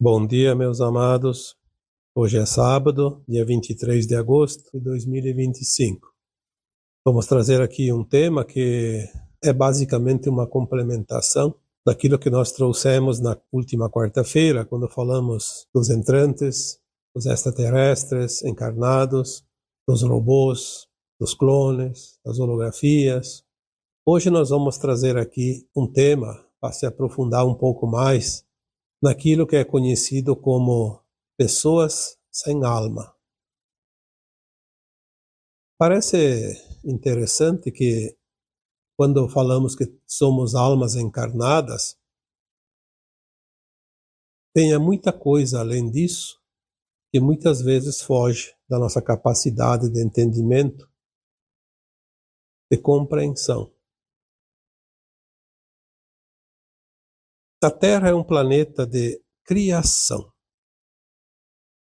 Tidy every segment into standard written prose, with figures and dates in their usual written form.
Bom dia, meus amados. Hoje é sábado, dia 23 de agosto de 2025. Vamos trazer aqui um tema que é basicamente uma complementação daquilo que nós trouxemos na última quarta-feira, quando falamos dos entrantes, dos extraterrestres encarnados, dos robôs, dos clones, das holografias. Hoje nós vamos trazer aqui um tema para se aprofundar um pouco mais naquilo que é conhecido como pessoas sem alma. Parece interessante que, quando falamos que somos almas encarnadas, tenha muita coisa além disso que muitas vezes foge da nossa capacidade de entendimento, de compreensão. A Terra é um planeta de criação,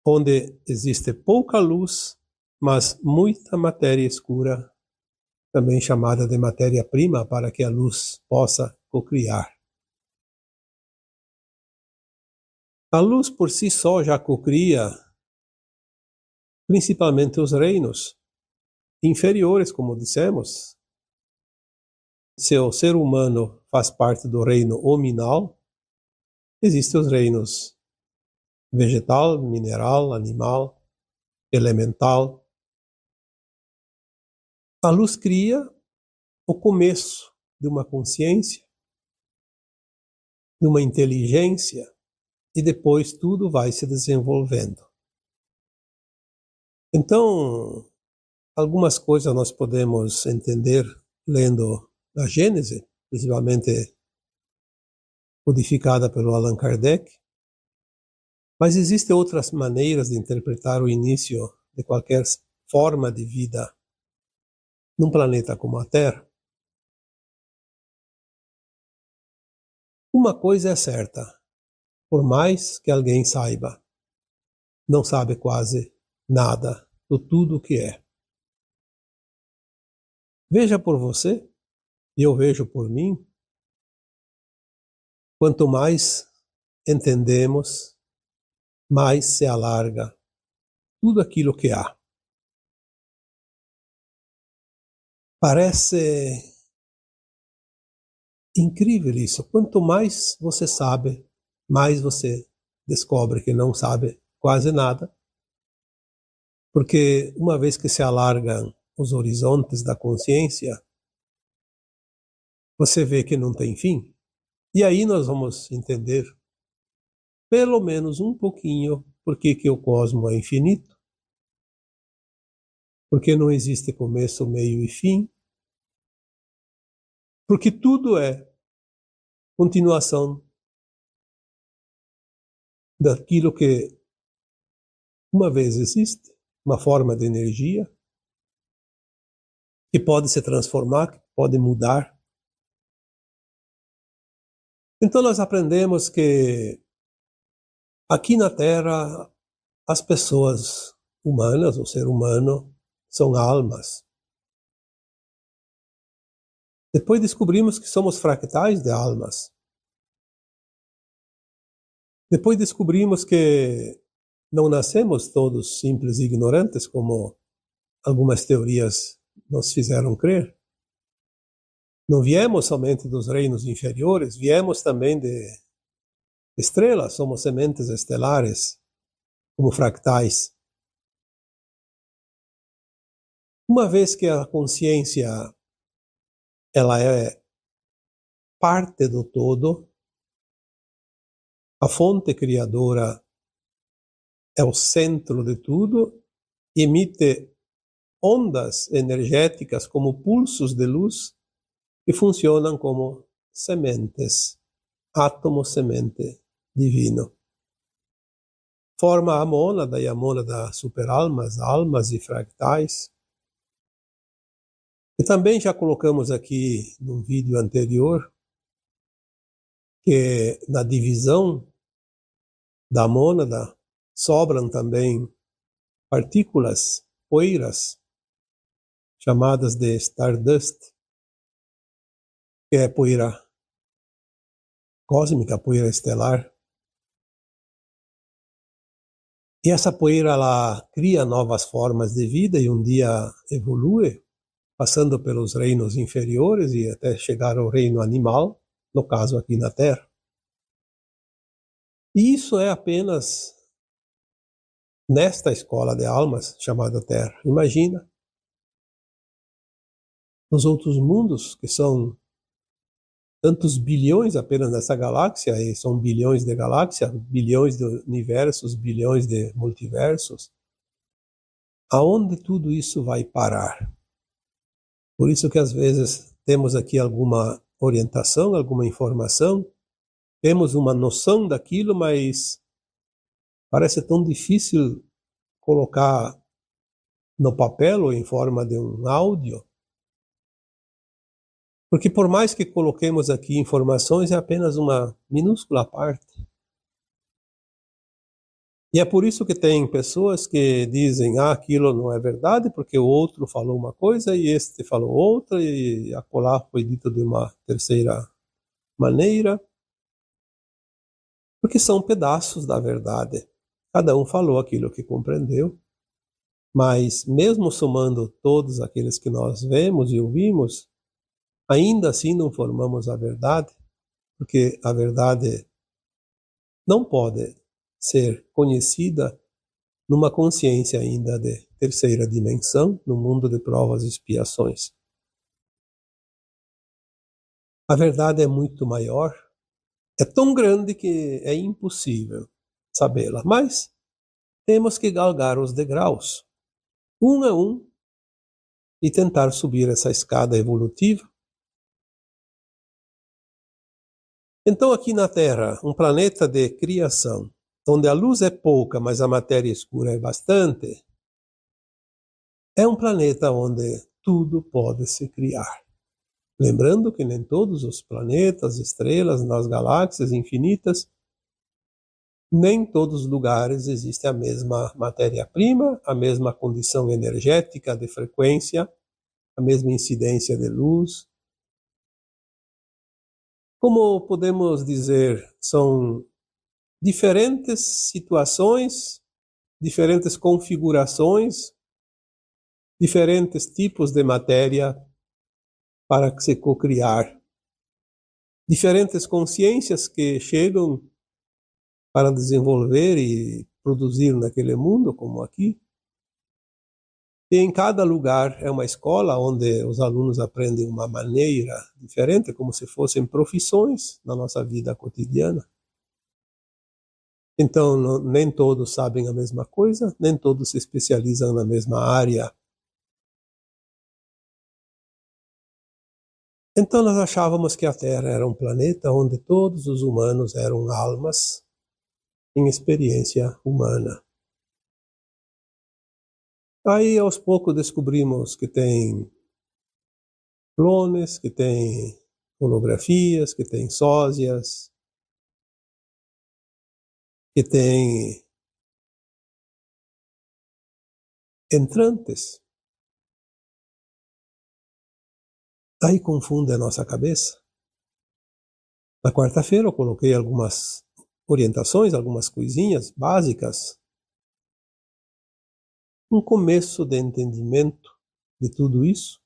onde existe pouca luz, mas muita matéria escura, também chamada de matéria-prima, para que a luz possa cocriar. A luz por si só já cocria principalmente os reinos inferiores, como dissemos. Se o ser humano faz parte do reino hominal, existem os reinos vegetal, mineral, animal, elemental. A luz cria o começo de uma consciência, de uma inteligência, e depois tudo vai se desenvolvendo. Então, algumas coisas nós podemos entender lendo a Gênese, principalmente codificada pelo Allan Kardec, mas existem outras maneiras de interpretar o início de qualquer forma de vida num planeta como a Terra. Uma coisa é certa: por mais que alguém saiba, não sabe quase nada do tudo que é. Veja por você, e eu vejo por mim, quanto mais entendemos, mais se alarga tudo aquilo que há. Parece incrível isso. Quanto mais você sabe, mais você descobre que não sabe quase nada, porque uma vez que se alargam os horizontes da consciência, você vê que não tem fim. E aí nós vamos entender, pelo menos um pouquinho, por que o cosmos é infinito, porque não existe começo, meio e fim, porque tudo é continuação daquilo que uma vez existe, uma forma de energia, que pode se transformar, que pode mudar. Então nós aprendemos que aqui na Terra as pessoas humanas, o ser humano, são almas. Depois descobrimos que somos fractais de almas. Depois descobrimos que não nascemos todos simples e ignorantes, como algumas teorias nos fizeram crer. Não viemos somente dos reinos inferiores, viemos também de estrelas, somos sementes estelares, como fractais. Uma vez que a consciência ela é parte do todo, a fonte criadora é o centro de tudo, emite ondas energéticas como pulsos de luz que funcionam como sementes, átomo semente divino. Forma a mônada, e a mônada superalmas, almas e fractais. E também já colocamos aqui no vídeo anterior que na divisão da mônada sobram também partículas, poeiras, chamadas de Stardust, que é poeira cósmica, poeira estelar. E essa poeira ela cria novas formas de vida e um dia evolui, passando pelos reinos inferiores e até chegar ao reino animal, no caso aqui na Terra. E isso é apenas nesta escola de almas chamada Terra. Imagina nos outros mundos, que são tantos bilhões apenas nessa galáxia, e são bilhões de galáxias, bilhões de universos, bilhões de multiversos. Aonde tudo isso vai parar? Por isso que às vezes temos aqui alguma orientação, alguma informação, temos uma noção daquilo, mas parece tão difícil colocar no papel ou em forma de um áudio. Porque por mais que coloquemos aqui informações, é apenas uma minúscula parte. E é por isso que tem pessoas que dizem, aquilo não é verdade, porque o outro falou uma coisa e este falou outra, e acolá foi dito de uma terceira maneira. Porque são pedaços da verdade. Cada um falou aquilo que compreendeu. Mas mesmo somando todos aqueles que nós vemos e ouvimos, ainda assim não formamos a verdade, porque a verdade não pode ser conhecida numa consciência ainda de terceira dimensão, no mundo de provas e expiações. A verdade é muito maior, é tão grande que é impossível sabê-la, mas temos que galgar os degraus, um a um, e tentar subir essa escada evolutiva. Então, aqui na Terra, um planeta de criação, onde a luz é pouca, mas a matéria escura é bastante, é um planeta onde tudo pode se criar. Lembrando que nem todos os planetas, estrelas, nas galáxias infinitas, nem em todos os lugares existe a mesma matéria-prima, a mesma condição energética de frequência, a mesma incidência de luz. Como podemos dizer, são diferentes situações, diferentes configurações, diferentes tipos de matéria para se cocriar. Diferentes consciências que chegam para desenvolver e produzir naquele mundo, como aqui. E em cada lugar é uma escola onde os alunos aprendem uma maneira diferente, como se fossem profissões na nossa vida cotidiana. Então, nem todos sabem a mesma coisa, nem todos se especializam na mesma área. Então, nós achávamos que a Terra era um planeta onde todos os humanos eram almas em experiência humana. Aí, aos poucos, descobrimos que tem clones, que tem holografias, que tem sósias, que tem entrantes. Aí confunde a nossa cabeça. Na quarta-feira eu coloquei algumas orientações, algumas coisinhas básicas, um começo de entendimento de tudo isso.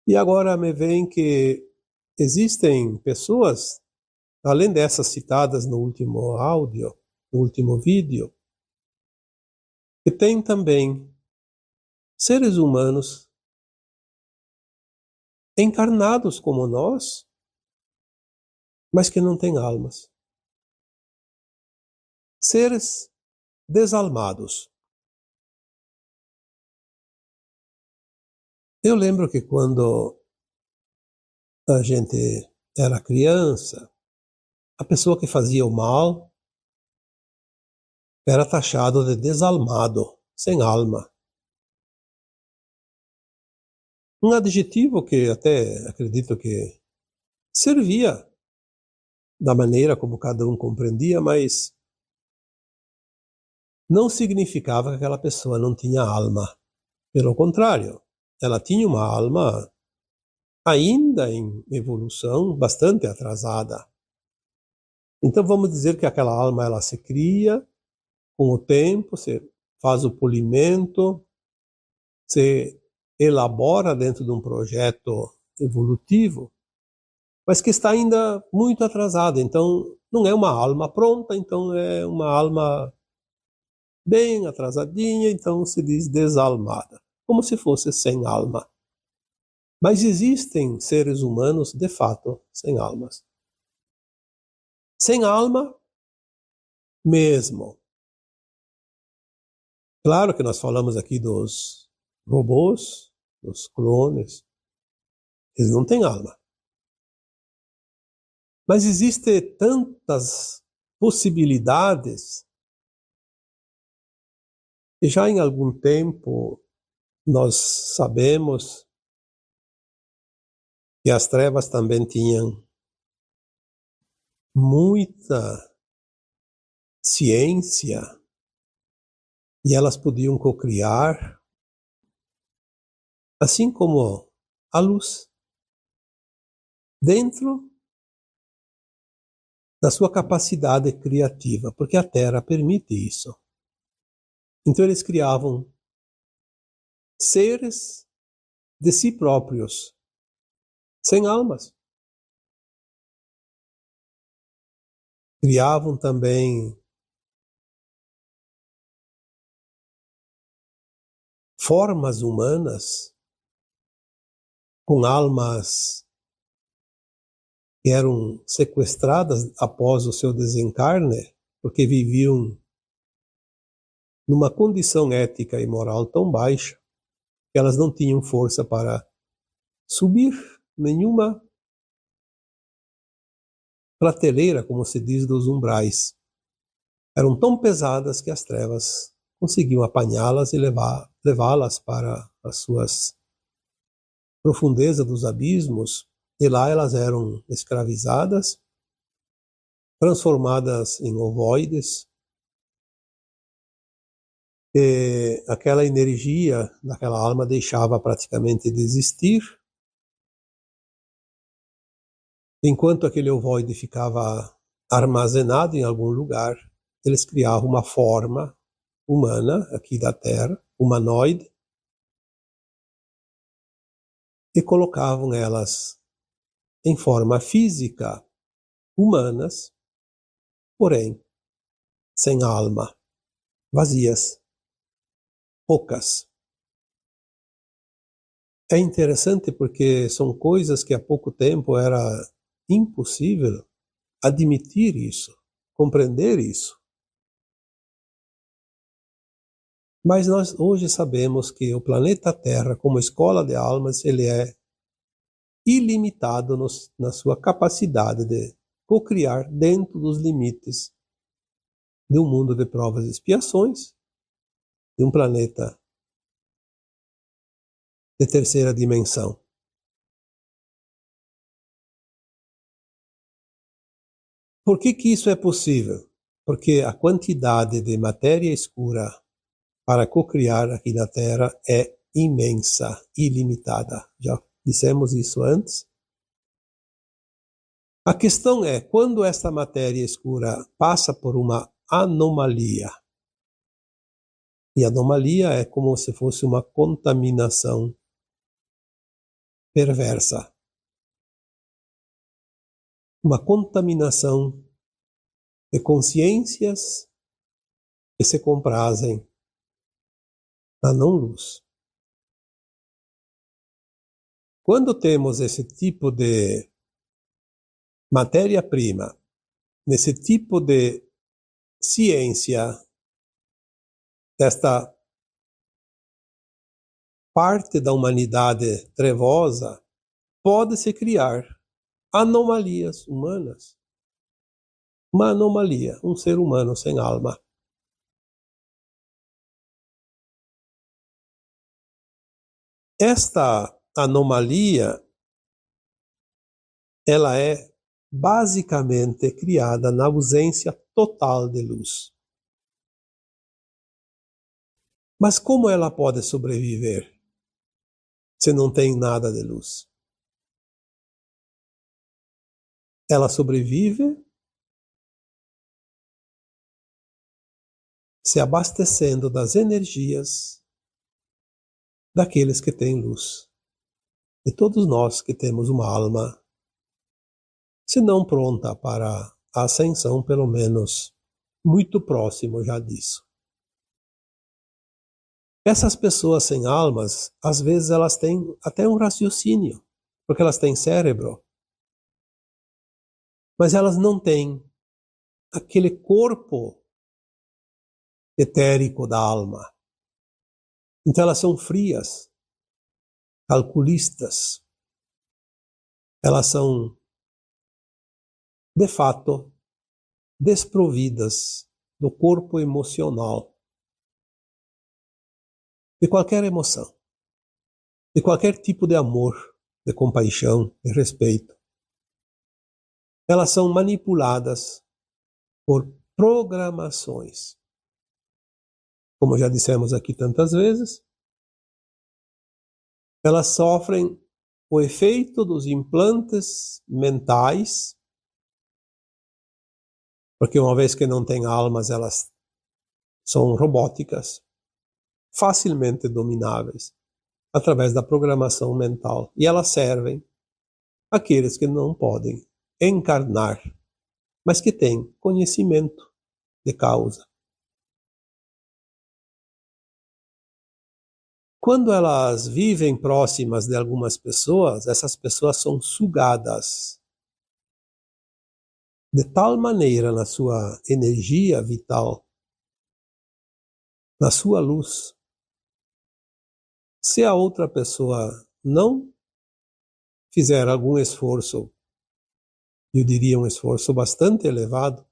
E agora me vem que existem pessoas, além dessas citadas no último áudio, no último vídeo, que têm também seres humanos encarnados como nós, mas que não têm almas. Seres desalmados. Eu lembro que quando a gente era criança, a pessoa que fazia o mal era taxado de desalmado, sem alma. Um adjetivo que até acredito que servia da maneira como cada um compreendia, mas não significava que aquela pessoa não tinha alma. Pelo contrário, ela tinha uma alma ainda em evolução, bastante atrasada. Então vamos dizer que aquela alma ela se cria com o tempo, você faz o polimento, você elabora dentro de um projeto evolutivo, mas que está ainda muito atrasado. Então, não é uma alma pronta, então é uma alma bem atrasadinha, então se diz desalmada, como se fosse sem alma. Mas existem seres humanos, de fato, sem almas. Sem alma mesmo. Claro que nós falamos aqui dos robôs, dos clones, eles não têm alma. Mas existem tantas possibilidades que já em algum tempo nós sabemos que as trevas também tinham muita ciência e elas podiam cocriar, assim como a luz, dentro da sua capacidade criativa, porque a Terra permite isso. Então eles criavam seres de si próprios, sem almas. Criavam também formas humanas com almas que eram sequestradas após o seu desencarne, porque viviam numa condição ética e moral tão baixa que elas não tinham força para subir nenhuma prateleira, como se diz, dos umbrais. Eram tão pesadas que as trevas conseguiam apanhá-las e levá-las para as suas profundezas dos abismos, e lá elas eram escravizadas, transformadas em ovoides, e aquela energia daquela alma deixava praticamente de existir, enquanto aquele ovoide ficava armazenado em algum lugar, eles criavam uma forma humana aqui da Terra, humanoide, e colocavam elas em forma física humanas, porém sem alma, vazias, ocas. É interessante porque são coisas que há pouco tempo era impossível admitir isso, compreender isso. Mas nós hoje sabemos que o planeta Terra, como escola de almas, ele é ilimitado na sua capacidade de cocriar dentro dos limites de um mundo de provas e expiações, de um planeta de terceira dimensão. Por que isso é possível? Porque a quantidade de matéria escura para cocriar aqui na Terra é imensa, ilimitada. Já dissemos isso antes. A questão é, quando essa matéria escura passa por uma anomalia, e anomalia é como se fosse uma contaminação perversa, uma contaminação de consciências que se comprazem na não-luz. Quando temos esse tipo de matéria-prima, nesse tipo de ciência, desta parte da humanidade trevosa, pode-se criar anomalias humanas. Uma anomalia, um ser humano sem alma. Esta anomalia, ela é basicamente criada na ausência total de luz. Mas como ela pode sobreviver se não tem nada de luz? Ela sobrevive se abastecendo das energias daqueles que têm luz. E todos nós que temos uma alma, se não pronta para a ascensão, pelo menos muito próximo já disso. Essas pessoas sem almas, às vezes elas têm até um raciocínio, porque elas têm cérebro, mas elas não têm aquele corpo etérico da alma. Então elas são frias, calculistas. Elas são, de fato, desprovidas do corpo emocional, de qualquer emoção, de qualquer tipo de amor, de compaixão, de respeito. Elas são manipuladas por programações. Como já dissemos aqui tantas vezes, elas sofrem o efeito dos implantes mentais, porque uma vez que não têm almas, elas são robóticas, facilmente domináveis, através da programação mental. E elas servem àqueles que não podem encarnar, mas que têm conhecimento de causa. Quando elas vivem próximas de algumas pessoas, essas pessoas são sugadas de tal maneira na sua energia vital, na sua luz. Se a outra pessoa não fizer algum esforço, eu diria um esforço bastante elevado,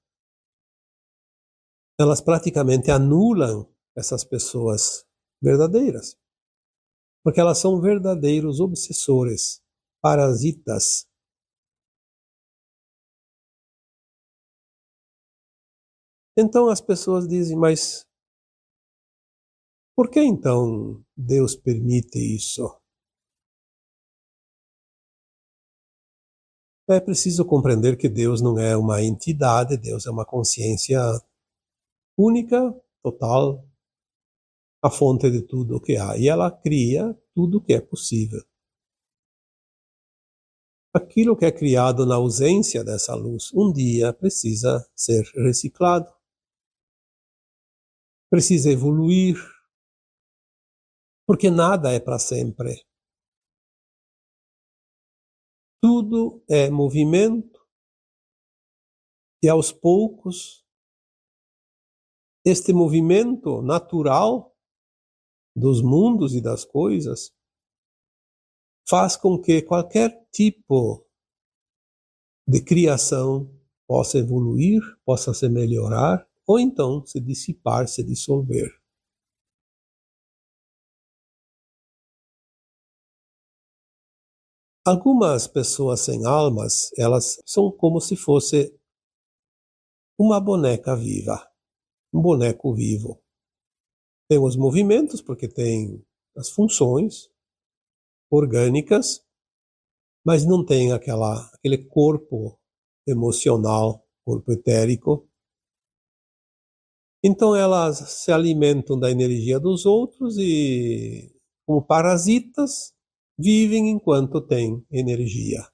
elas praticamente anulam essas pessoas verdadeiras. Porque elas são verdadeiros obsessores, parasitas. Então as pessoas dizem, mas por que então Deus permite isso? É preciso compreender que Deus não é uma entidade, Deus é uma consciência única, total, a fonte de tudo o que há. E ela cria tudo o que é possível. Aquilo que é criado na ausência dessa luz, um dia precisa ser reciclado, precisa evoluir, porque nada é para sempre. Tudo é movimento e aos poucos este movimento natural dos mundos e das coisas faz com que qualquer tipo de criação possa evoluir, possa se melhorar ou então se dissipar, se dissolver. Algumas pessoas sem almas, elas são como se fosse uma boneca viva, um boneco vivo. Tem os movimentos, porque tem as funções orgânicas, mas não tem aquele corpo emocional, corpo etérico. Então elas se alimentam da energia dos outros e, como parasitas, vivem enquanto têm energia.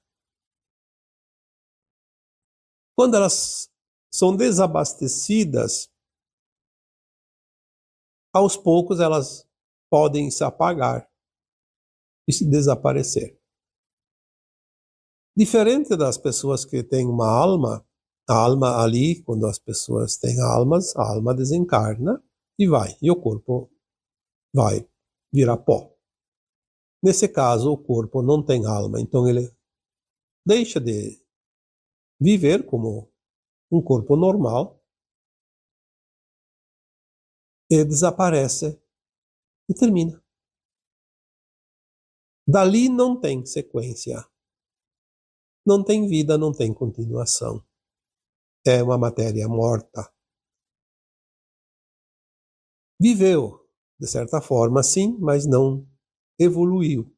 Quando elas são desabastecidas, aos poucos elas podem se apagar e se desaparecer. Diferente das pessoas que têm uma alma, a alma ali, quando as pessoas têm almas, a alma desencarna e vai, e o corpo vai virar pó. Nesse caso, o corpo não tem alma, então ele deixa de viver como um corpo normal e desaparece e termina. Dali não tem sequência, não tem vida, não tem continuação. É uma matéria morta. Viveu, de certa forma, sim, mas não evoluiu,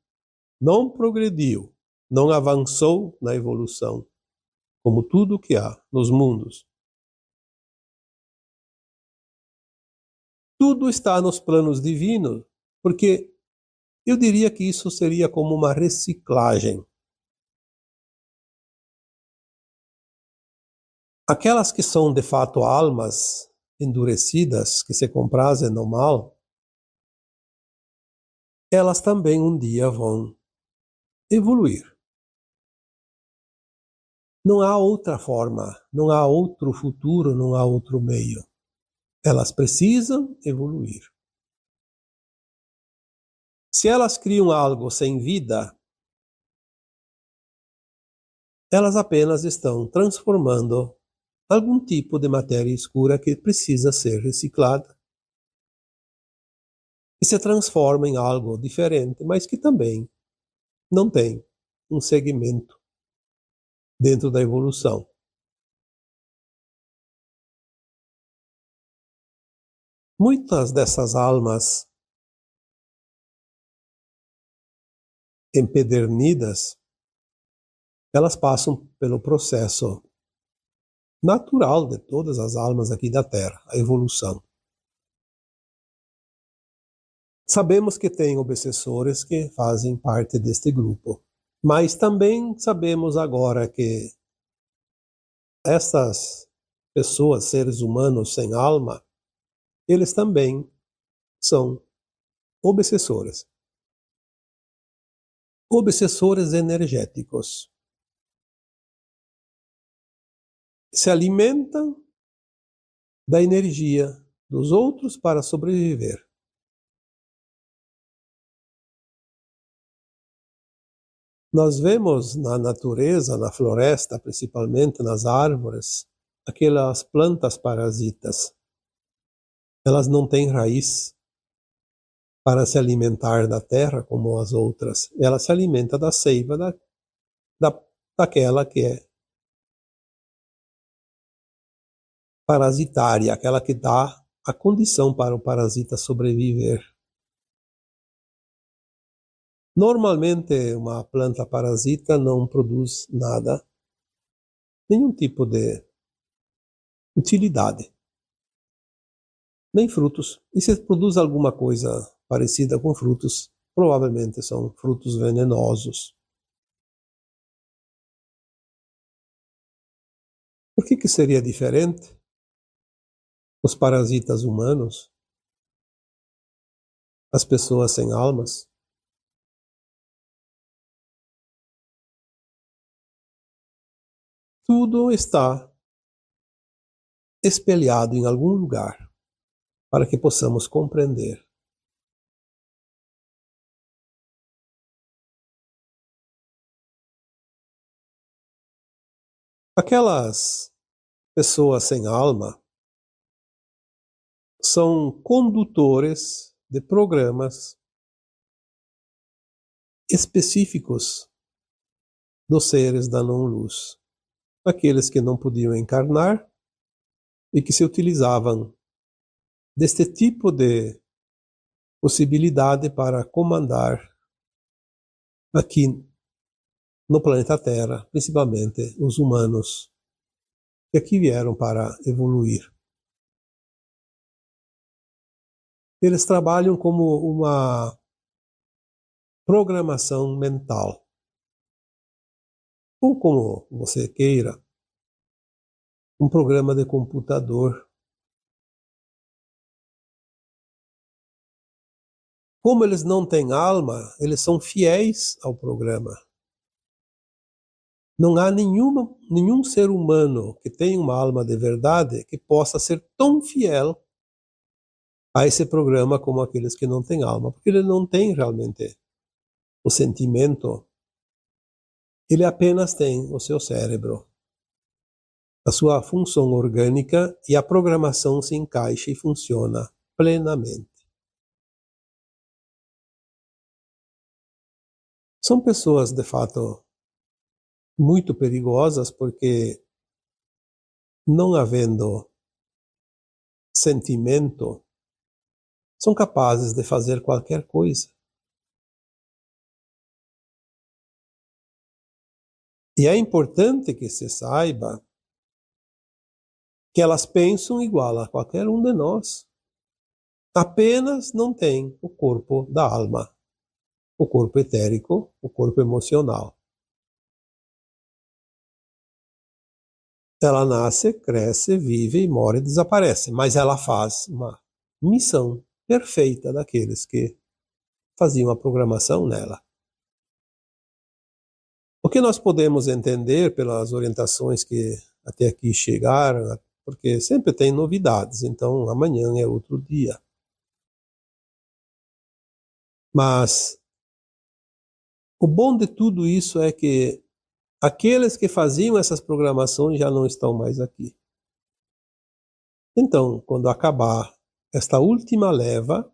não progrediu, não avançou na evolução, como tudo que há nos mundos. Tudo está nos planos divinos, porque eu diria que isso seria como uma reciclagem. Aquelas que são de fato almas endurecidas, que se comprazem no mal, elas também um dia vão evoluir. Não há outra forma, não há outro futuro, não há outro meio. Elas precisam evoluir. Se elas criam algo sem vida, elas apenas estão transformando algum tipo de matéria escura que precisa ser reciclada e se transforma em algo diferente, mas que também não tem um segmento dentro da evolução. Muitas dessas almas empedernidas, elas passam pelo processo natural de todas as almas aqui da Terra, a evolução. Sabemos que tem obsessores que fazem parte deste grupo, mas também sabemos agora que essas pessoas, seres humanos sem alma, eles também são obsessores. Obsessores energéticos. Se alimentam da energia dos outros para sobreviver. Nós vemos na natureza, na floresta, principalmente nas árvores, aquelas plantas parasitas. Elas não têm raiz para se alimentar da terra como as outras. Ela se alimenta da seiva daquela que é parasitária, aquela que dá a condição para o parasita sobreviver. Normalmente, uma planta parasita não produz nada, nenhum tipo de utilidade, nem frutos. E se produz alguma coisa parecida com frutos, provavelmente são frutos venenosos. Por que seria diferente? Os parasitas humanos, as pessoas sem almas, tudo está espelhado em algum lugar para que possamos compreender. Aquelas pessoas sem alma são condutores de programas específicos dos seres da não-luz, aqueles que não podiam encarnar e que se utilizavam deste tipo de possibilidade para comandar aqui no planeta Terra, principalmente os humanos que aqui vieram para evoluir. Eles trabalham como uma programação mental, ou como você queira, um programa de computador. Como eles não têm alma, eles são fiéis ao programa. Não há nenhum ser humano que tenha uma alma de verdade que possa ser tão fiel a esse programa como aqueles que não têm alma, porque ele não tem realmente o sentimento, ele apenas tem o seu cérebro, a sua função orgânica, e a programação se encaixa e funciona plenamente. São pessoas, de fato, muito perigosas, porque não havendo sentimento, são capazes de fazer qualquer coisa. E é importante que se saiba que elas pensam igual a qualquer um de nós. Apenas não tem o corpo da alma, o corpo etérico, o corpo emocional. Ela nasce, cresce, vive, morre e desaparece, mas ela faz uma missão perfeita daqueles que faziam a programação nela. O que nós podemos entender pelas orientações que até aqui chegaram, porque sempre tem novidades, então amanhã é outro dia. Mas o bom de tudo isso é que aqueles que faziam essas programações já não estão mais aqui. Então, quando acabar esta última leva,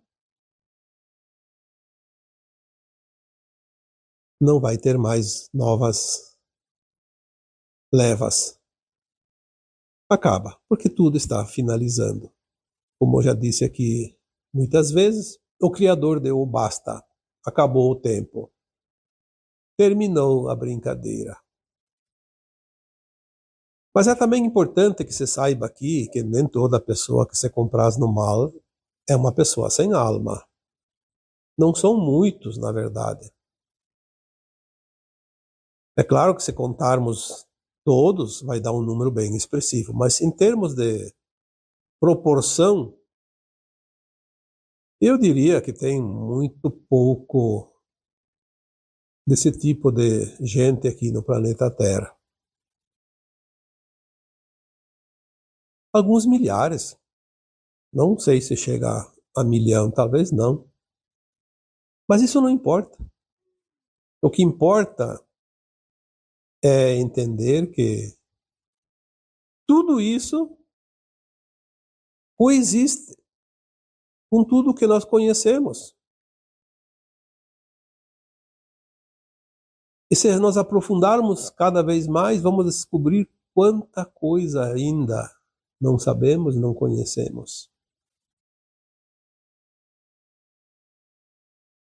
não vai ter mais novas levas. Acaba, porque tudo está finalizando. Como eu já disse aqui muitas vezes, o Criador deu o basta. Acabou o tempo. Terminou a brincadeira. Mas é também importante que você saiba aqui que nem toda pessoa que você compraz no mal é uma pessoa sem alma. Não são muitos, na verdade. É claro que se contarmos todos, vai dar um número bem expressivo, mas em termos de proporção, eu diria que tem muito pouco desse tipo de gente aqui no planeta Terra. Alguns milhares, não sei se chega a milhão, talvez não. Mas isso não importa. O que importa é entender que tudo isso coexiste com tudo que nós conhecemos. E se nós aprofundarmos cada vez mais, vamos descobrir quanta coisa ainda não sabemos, não conhecemos.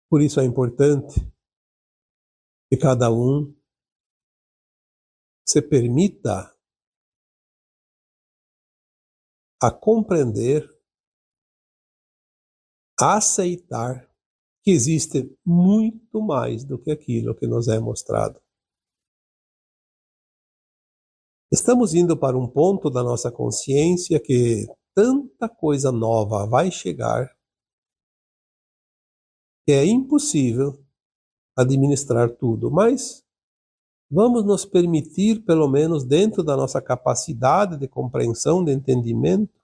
Por isso é importante que cada um se permita a compreender, a aceitar que existe muito mais do que aquilo que nos é mostrado. Estamos indo para um ponto da nossa consciência que tanta coisa nova vai chegar que é impossível administrar tudo, mas vamos nos permitir, pelo menos dentro da nossa capacidade de compreensão, de entendimento,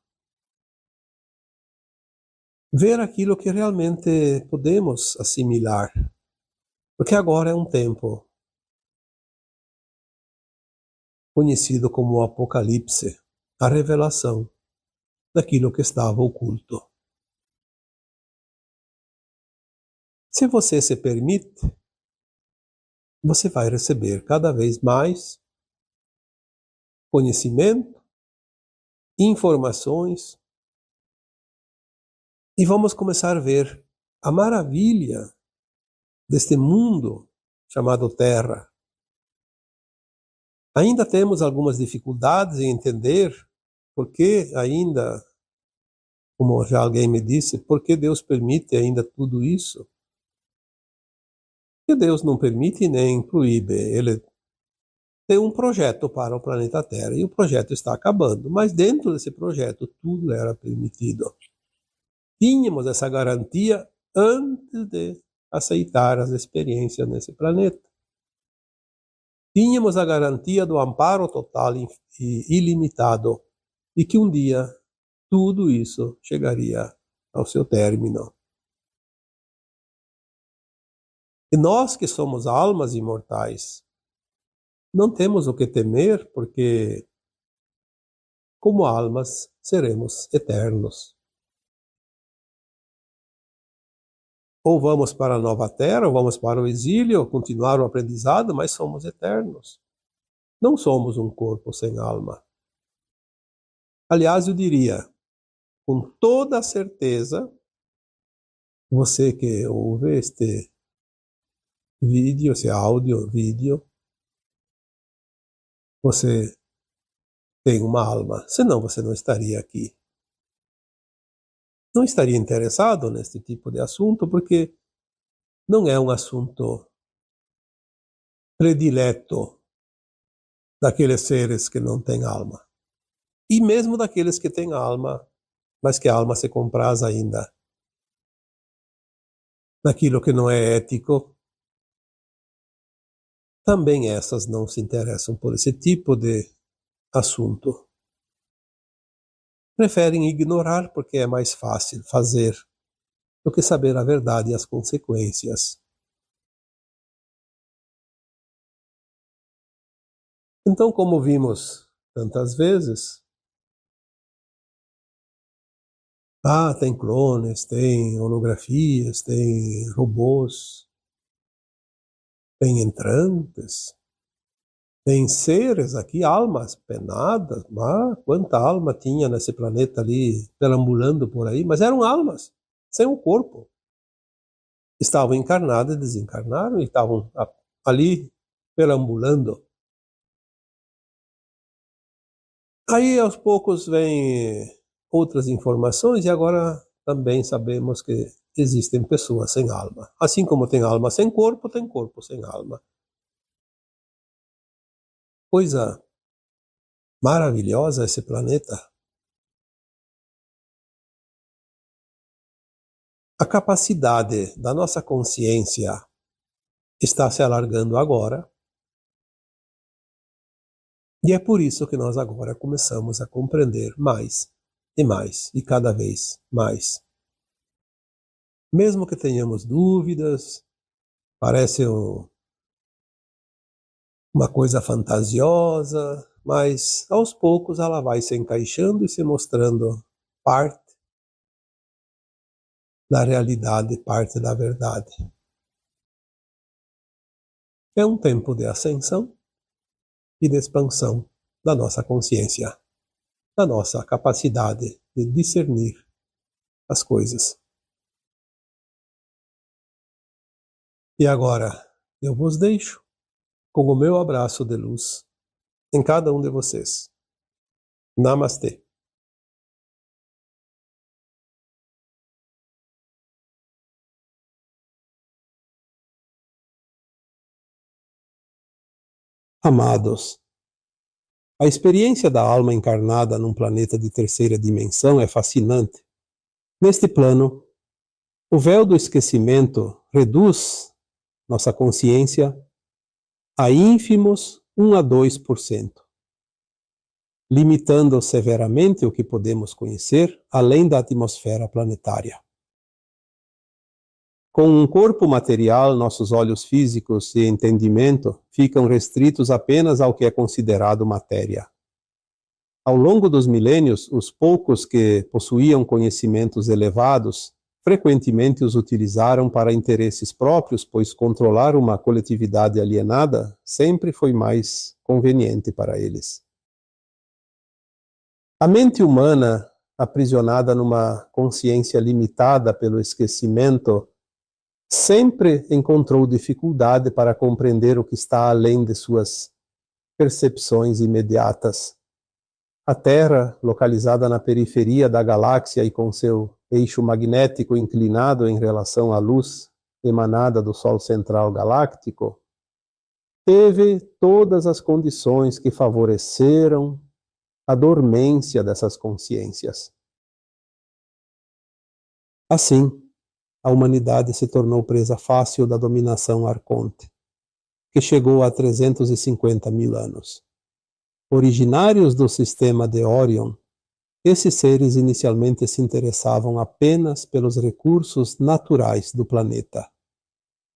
ver aquilo que realmente podemos assimilar. Porque agora é um tempo conhecido como o Apocalipse, a revelação daquilo que estava oculto. Se você se permite, você vai receber cada vez mais conhecimento, informações, e vamos começar a ver a maravilha deste mundo chamado Terra. Ainda temos algumas dificuldades em entender por que ainda, como já alguém me disse, por que Deus permite ainda tudo isso? Porque Deus não permite nem proíbe. Ele tem um projeto para o planeta Terra e o projeto está acabando, mas dentro desse projeto tudo era permitido. Tínhamos essa garantia antes de aceitar as experiências nesse planeta. Tínhamos a garantia do amparo total e ilimitado e que um dia tudo isso chegaria ao seu término. E nós que somos almas imortais, não temos o que temer, porque como almas seremos eternos. Ou vamos para a nova terra, ou vamos para o exílio, ou continuar o aprendizado, mas somos eternos. Não somos um corpo sem alma. Aliás, eu diria, com toda a certeza, você que ouve este vídeo, esse áudio, vídeo, você tem uma alma, senão você não estaria aqui. não estaria interessado neste tipo de assunto, porque não é um assunto predileto daqueles seres que não têm alma. E mesmo daqueles que têm alma, mas que a alma se compraz ainda naquilo que não é ético, também essas não se interessam por esse tipo de assunto. Preferem ignorar porque é mais fácil fazer do que saber a verdade e as consequências. Então, como vimos tantas vezes, tem clones, tem holografias, tem robôs, tem entrantes, tem seres aqui, almas penadas. Quanta alma tinha nesse planeta ali, perambulando por aí, mas eram almas, sem um corpo. Estavam encarnadas e desencarnaram e estavam ali perambulando. Aí, aos poucos, vem outras informações e agora também sabemos que existem pessoas sem alma. Assim como tem alma sem corpo, tem corpo sem alma. Coisa maravilhosa esse planeta. A capacidade da nossa consciência está se alargando agora. E é por isso que nós agora começamos a compreender mais e mais e cada vez mais. Mesmo que tenhamos dúvidas, parece uma coisa fantasiosa, mas aos poucos ela vai se encaixando e se mostrando parte da realidade, parte da verdade. É um tempo de ascensão e de expansão da nossa consciência, da nossa capacidade de discernir as coisas. E agora eu vos deixo com o meu abraço de luz em cada um de vocês. Namastê. Amados, a experiência da alma encarnada num planeta de terceira dimensão é fascinante. Neste plano, o véu do esquecimento reduz nossa consciência a ínfimos 1 a 2%, limitando severamente o que podemos conhecer além da atmosfera planetária. Com um corpo material, nossos olhos físicos e entendimento ficam restritos apenas ao que é considerado matéria. Ao longo dos milênios, os poucos que possuíam conhecimentos elevados frequentemente os utilizaram para interesses próprios, pois controlar uma coletividade alienada sempre foi mais conveniente para eles. A mente humana, aprisionada numa consciência limitada pelo esquecimento, sempre encontrou dificuldade para compreender o que está além de suas percepções imediatas. A Terra, localizada na periferia da galáxia e com seu eixo magnético inclinado em relação à luz emanada do Sol central galáctico, teve todas as condições que favoreceram a dormência dessas consciências. Assim, a humanidade se tornou presa fácil da dominação arconte, que chegou a 350 mil anos. Originários do sistema de Orion, esses seres inicialmente se interessavam apenas pelos recursos naturais do planeta.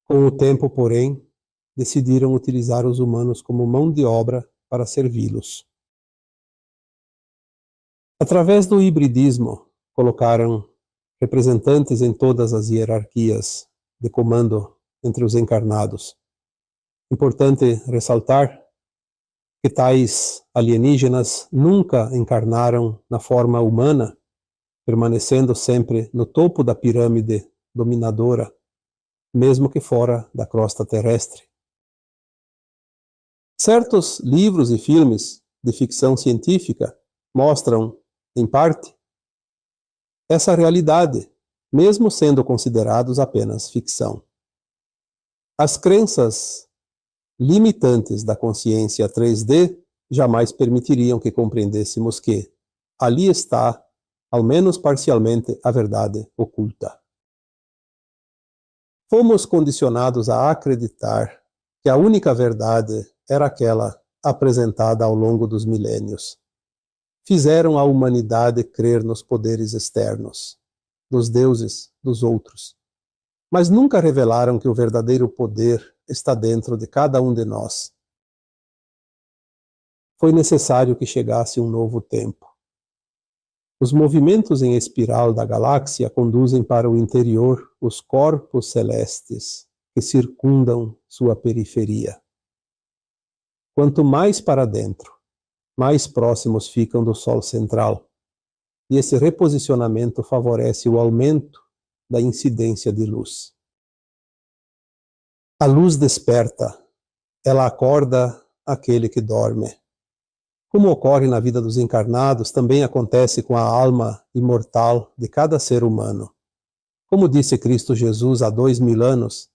Com o tempo, porém, decidiram utilizar os humanos como mão de obra para servi-los. Através do hibridismo, colocaram representantes em todas as hierarquias de comando entre os encarnados. Importante ressaltar que tais alienígenas nunca encarnaram na forma humana, permanecendo sempre no topo da pirâmide dominadora, mesmo que fora da crosta terrestre. Certos livros e filmes de ficção científica mostram, em parte, essa realidade, mesmo sendo considerados apenas ficção. As crenças limitantes da consciência 3D jamais permitiriam que compreendêssemos que ali está, ao menos parcialmente, a verdade oculta. Fomos condicionados a acreditar que a única verdade era aquela apresentada ao longo dos milênios. Fizeram a humanidade crer nos poderes externos, dos deuses, dos outros, mas nunca revelaram que o verdadeiro poder está dentro de cada um de nós. Foi necessário que chegasse um novo tempo. Os movimentos em espiral da galáxia conduzem para o interior os corpos celestes que circundam sua periferia. Quanto mais para dentro, mais próximos ficam do Sol central, e esse reposicionamento favorece o aumento da incidência de luz. A luz desperta, ela acorda aquele que dorme. Como ocorre na vida dos encarnados, também acontece com a alma imortal de cada ser humano. Como disse Cristo Jesus há 2000 anos,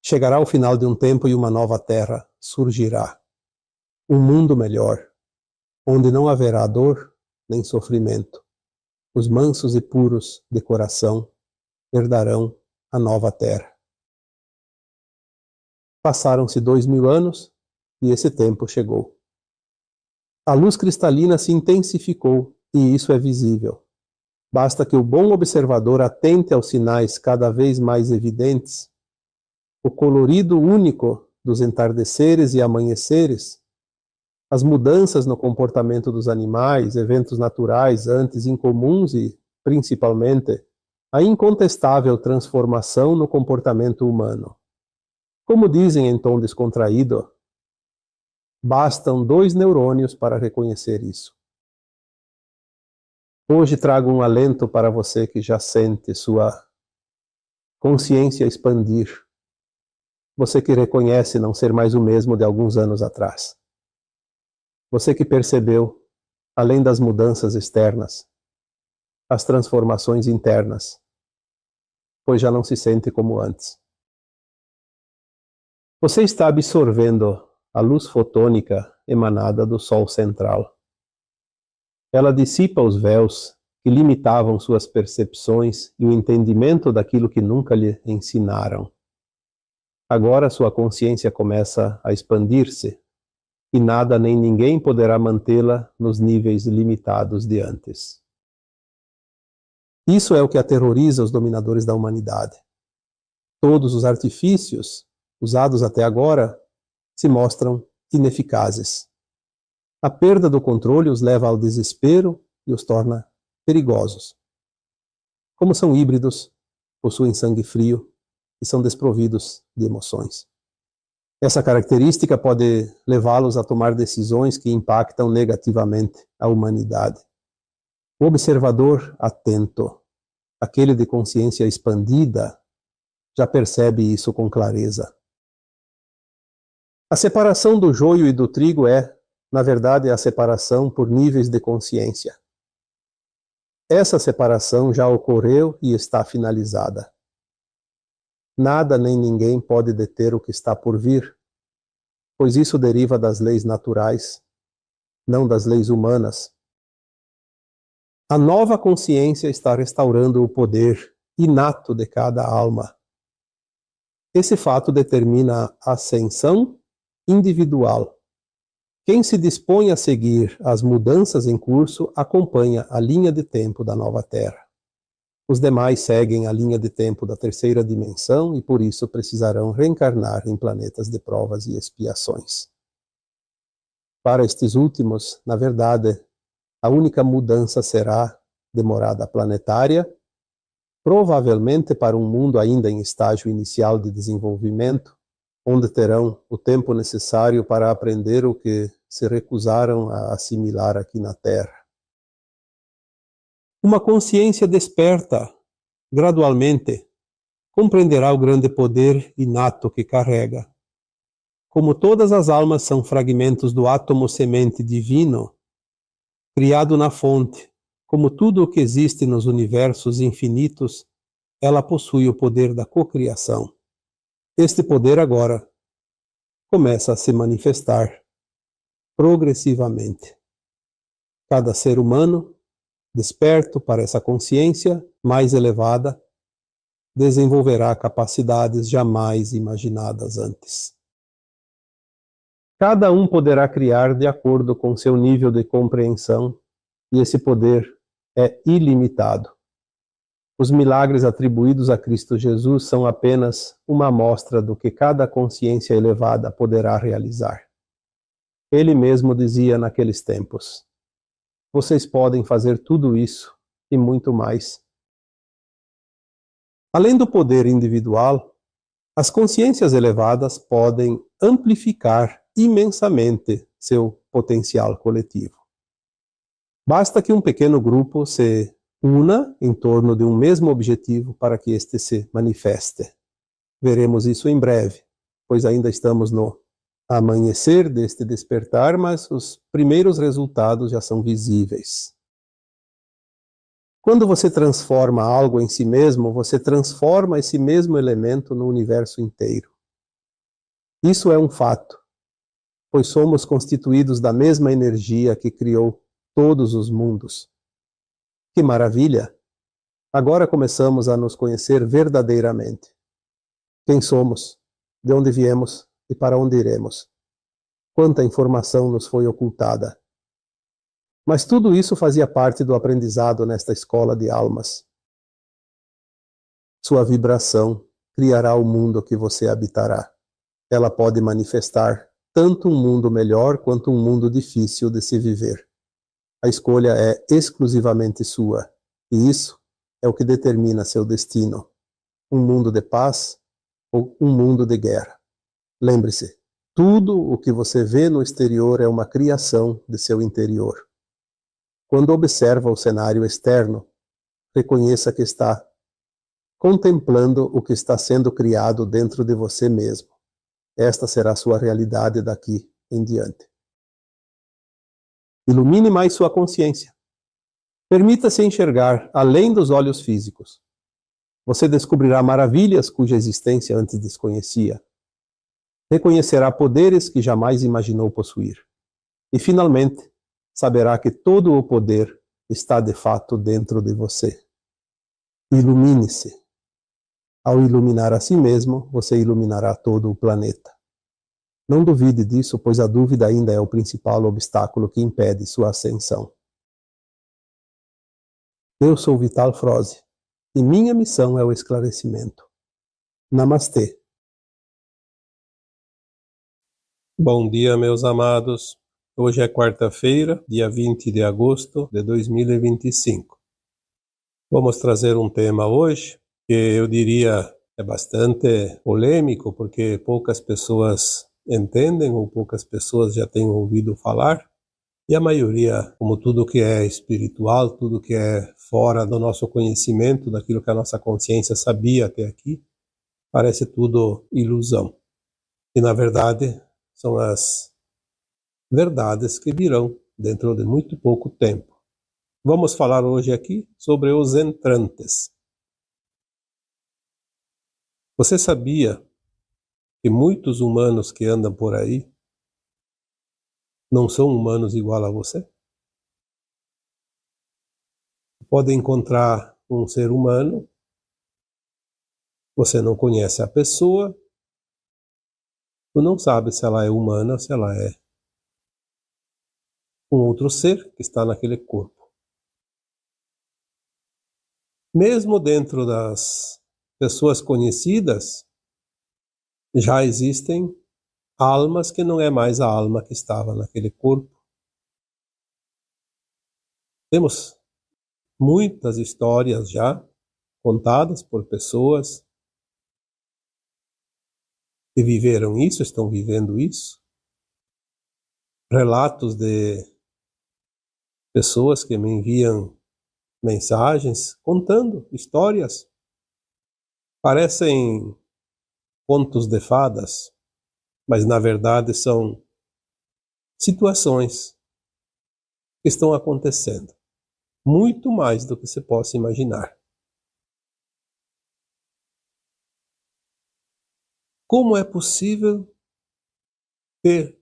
chegará o final de um tempo e uma nova terra surgirá. Um mundo melhor, onde não haverá dor nem sofrimento. Os mansos e puros de coração herdarão a nova terra. Passaram-se 2000 anos e esse tempo chegou. A luz cristalina se intensificou e isso é visível. Basta que o bom observador atente aos sinais cada vez mais evidentes. O colorido único dos entardeceres e amanheceres, as mudanças no comportamento dos animais, eventos naturais antes incomuns e, principalmente, a incontestável transformação no comportamento humano. Como dizem em tom descontraído, bastam 2 neurônios para reconhecer isso. Hoje trago um alento para você que já sente sua consciência expandir. Você que reconhece não ser mais o mesmo de alguns anos atrás. Você que percebeu, além das mudanças externas, as transformações internas, pois já não se sente como antes. Você está absorvendo a luz fotônica emanada do Sol central. Ela dissipa os véus que limitavam suas percepções e o entendimento daquilo que nunca lhe ensinaram. Agora sua consciência começa a expandir-se e nada nem ninguém poderá mantê-la nos níveis limitados de antes. Isso é o que aterroriza os dominadores da humanidade. Todos os artifícios usados até agora se mostram ineficazes. A perda do controle os leva ao desespero e os torna perigosos. Como são híbridos, possuem sangue frio e são desprovidos de emoções. Essa característica pode levá-los a tomar decisões que impactam negativamente a humanidade. O observador atento, aquele de consciência expandida, já percebe isso com clareza. A separação do joio e do trigo é, na verdade, a separação por níveis de consciência. Essa separação já ocorreu e está finalizada. Nada nem ninguém pode deter o que está por vir, pois isso deriva das leis naturais, não das leis humanas. A nova consciência está restaurando o poder inato de cada alma. Esse fato determina a ascensão individual. Quem se dispõe a seguir as mudanças em curso acompanha a linha de tempo da nova Terra. Os demais seguem a linha de tempo da terceira dimensão e por isso precisarão reencarnar em planetas de provas e expiações. Para estes últimos, na verdade, a única mudança será de morada planetária, provavelmente para um mundo ainda em estágio inicial de desenvolvimento, onde terão o tempo necessário para aprender o que se recusaram a assimilar aqui na Terra. Uma consciência desperta, gradualmente, compreenderá o grande poder inato que carrega. Como todas as almas são fragmentos do átomo semente divino, criado na fonte, como tudo o que existe nos universos infinitos, ela possui o poder da cocriação. Este poder agora começa a se manifestar progressivamente. Cada ser humano, desperto para essa consciência mais elevada, desenvolverá capacidades jamais imaginadas antes. Cada um poderá criar de acordo com seu nível de compreensão, e esse poder é ilimitado. Os milagres atribuídos a Cristo Jesus são apenas uma amostra do que cada consciência elevada poderá realizar. Ele mesmo dizia naqueles tempos: vocês podem fazer tudo isso e muito mais. Além do poder individual, as consciências elevadas podem amplificar imensamente seu potencial coletivo. Basta que um pequeno grupo se una em torno de um mesmo objetivo para que este se manifeste. Veremos isso em breve, pois ainda estamos no amanhecer deste despertar, mas os primeiros resultados já são visíveis. Quando você transforma algo em si mesmo, você transforma esse mesmo elemento no universo inteiro. Isso é um fato, pois somos constituídos da mesma energia que criou todos os mundos. Que maravilha! Agora começamos a nos conhecer verdadeiramente. Quem somos, de onde viemos e para onde iremos. Quanta informação nos foi ocultada. Mas tudo isso fazia parte do aprendizado nesta escola de almas. Sua vibração criará o mundo que você habitará. Ela pode manifestar tanto um mundo melhor quanto um mundo difícil de se viver. A escolha é exclusivamente sua, e isso é o que determina seu destino. Um mundo de paz ou um mundo de guerra. Lembre-se, tudo o que você vê no exterior é uma criação de seu interior. Quando observa o cenário externo, reconheça que está contemplando o que está sendo criado dentro de você mesmo. Esta será sua realidade daqui em diante. Ilumine mais sua consciência. Permita-se enxergar além dos olhos físicos. Você descobrirá maravilhas cuja existência antes desconhecia. Reconhecerá poderes que jamais imaginou possuir. E, finalmente, saberá que todo o poder está de fato dentro de você. Ilumine-se. Ao iluminar a si mesmo, você iluminará todo o planeta. Não duvide disso, pois a dúvida ainda é o principal obstáculo que impede sua ascensão. Eu sou Vital Froze, e minha missão é o esclarecimento. Namastê. Bom dia, meus amados. Hoje é quarta-feira, dia 20 de agosto de 2025. Vamos trazer um tema hoje que eu diria é bastante polêmico, porque poucas pessoas entendem ou poucas pessoas já têm ouvido falar. E a maioria, como tudo que é espiritual, tudo que é fora do nosso conhecimento, daquilo que a nossa consciência sabia até aqui, parece tudo ilusão. E na verdade, são as verdades que virão dentro de muito pouco tempo. Vamos falar hoje aqui sobre os entrantes. Você sabia que muitos humanos que andam por aí não são humanos igual a você? Pode encontrar um ser humano, você não conhece a pessoa, tu não sabe se ela é humana ou se ela é um outro ser que está naquele corpo. Mesmo dentro das pessoas conhecidas, já existem almas que não é mais a alma que estava naquele corpo. Temos muitas histórias já contadas por pessoas que viveram isso, estão vivendo isso. Relatos de pessoas que me enviam mensagens contando histórias. Parecem contos de fadas, mas na verdade são situações que estão acontecendo. muito mais do que você possa imaginar. Como é possível ter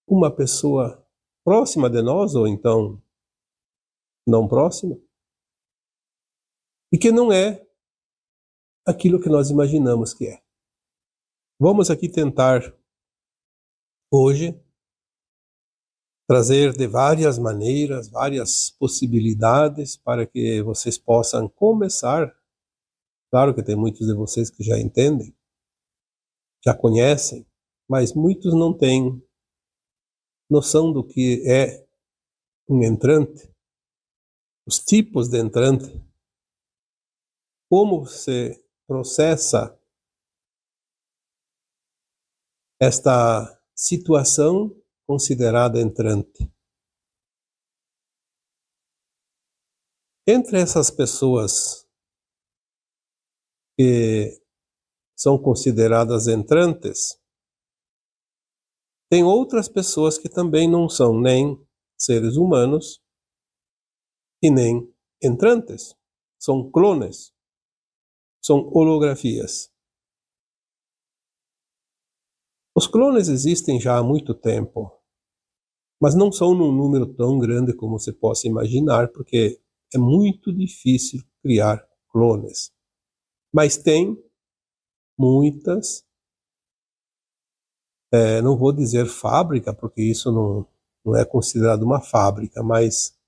uma pessoa próxima de nós, ou então não próxima, e que não é aquilo que nós imaginamos que é? Vamos aqui tentar, hoje, trazer de várias maneiras, várias possibilidades para que vocês possam começar. Claro que tem muitos de vocês que já entendem, já conhecem, mas muitos não têm noção do que é um entrante, os tipos de entrante, como se processa esta situação considerada entrante. Entre essas pessoas que são consideradas entrantes, tem outras pessoas que também não são nem seres humanos e nem entrantes. São clones, são holografias. Os clones existem já há muito tempo, mas não são num número tão grande como você possa imaginar, porque é muito difícil criar clones. Mas tem muitas, não vou dizer fábrica, porque isso não é considerado uma fábrica, mas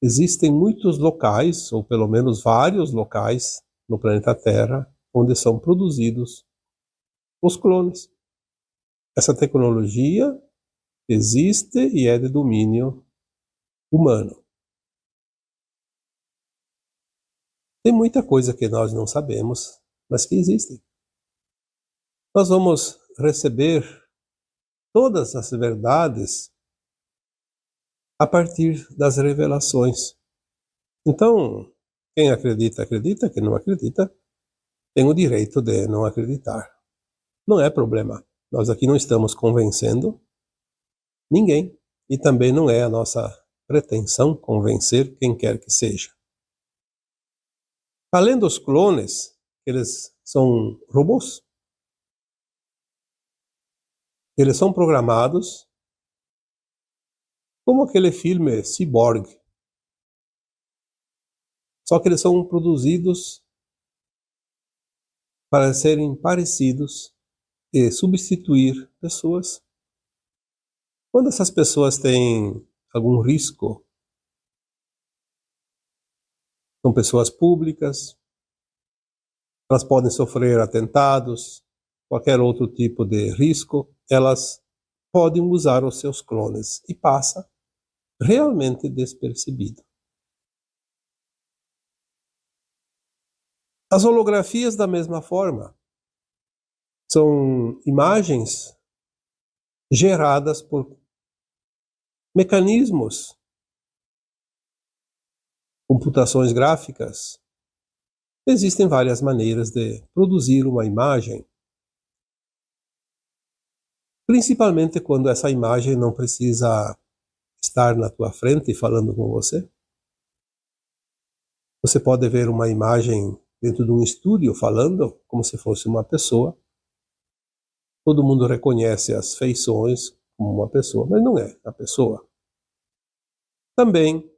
existem muitos locais, ou pelo menos vários locais no planeta Terra, onde são produzidos os clones. Essa tecnologia existe e é de domínio humano. Tem muita coisa que nós não sabemos, mas que existem. Nós vamos receber todas as verdades a partir das revelações. Então, quem acredita, acredita. Quem não acredita, tem o direito de não acreditar. Não é problema. Nós aqui não estamos convencendo ninguém. E também não é a nossa pretensão convencer quem quer que seja. Além dos clones, eles são robôs. Eles são programados como aquele filme Cyborg. Só que eles são produzidos para serem parecidos e substituir pessoas. Quando essas pessoas têm algum risco, são pessoas públicas, elas podem sofrer atentados, qualquer outro tipo de risco, elas podem usar os seus clones e passa realmente despercebido. As holografias, da mesma forma, são imagens geradas por mecanismos, computações gráficas. Existem várias maneiras de produzir uma imagem, principalmente quando essa imagem não precisa estar na tua frente falando com você. Você pode ver uma imagem dentro de um estúdio falando como se fosse uma pessoa. Todo mundo reconhece as feições como uma pessoa, mas não é a pessoa. Também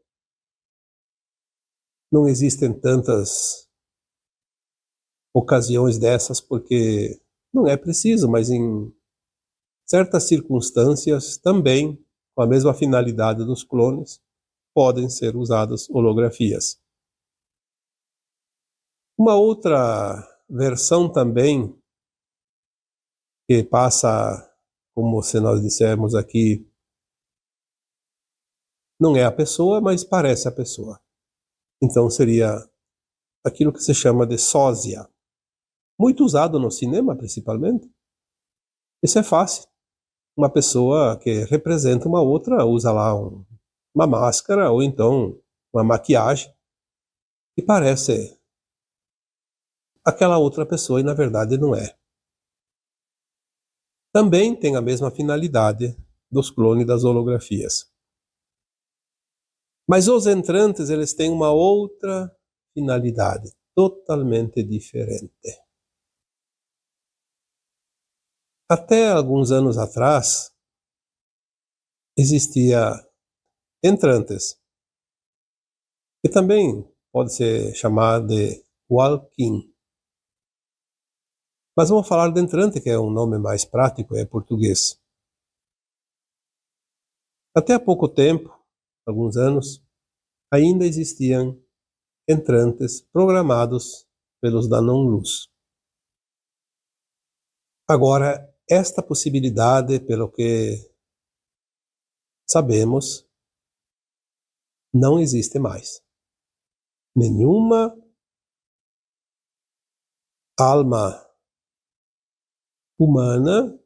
não existem tantas ocasiões dessas porque não é preciso, mas em certas circunstâncias também, com a mesma finalidade dos clones, podem ser usadas holografias. Uma outra versão também, que passa, como se nós dissermos aqui, não é a pessoa, mas parece a pessoa. Então seria aquilo que se chama de sósia. Muito usado no cinema, principalmente. Isso é fácil. Uma pessoa que representa uma outra usa lá uma máscara ou então uma maquiagem e parece aquela outra pessoa e na verdade não é. Também tem a mesma finalidade dos clones das holografias. Mas os entrantes, eles têm uma outra finalidade, totalmente diferente. Até alguns anos atrás, existia entrantes, que também pode ser chamado de walk-in. Mas vamos falar de entrante, que é um nome mais prático, é português. Até há pouco tempo, alguns anos, ainda existiam entrantes programados pelos da não-luz. Agora, esta possibilidade, pelo que sabemos, não existe mais. Nenhuma alma humana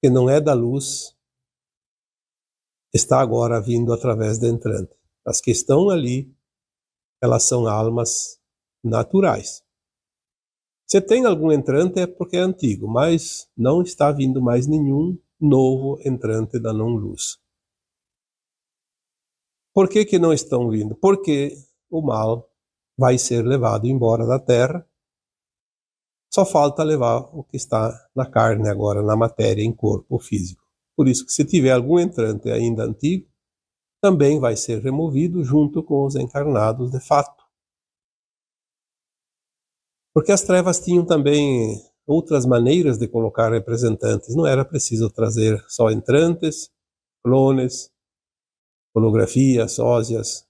que não é da luz está agora vindo através de entrante. As que estão ali, elas são almas naturais. Se tem algum entrante é porque é antigo, mas não está vindo mais nenhum novo entrante da não-luz. Por que não estão vindo? Porque o mal vai ser levado embora da Terra. Só falta levar o que está na carne agora, na matéria, em corpo físico. Por isso que se tiver algum entrante ainda antigo, também vai ser removido junto com os encarnados de fato. Porque as trevas tinham também outras maneiras de colocar representantes. Não era preciso trazer só entrantes, clones, holografias, sósias.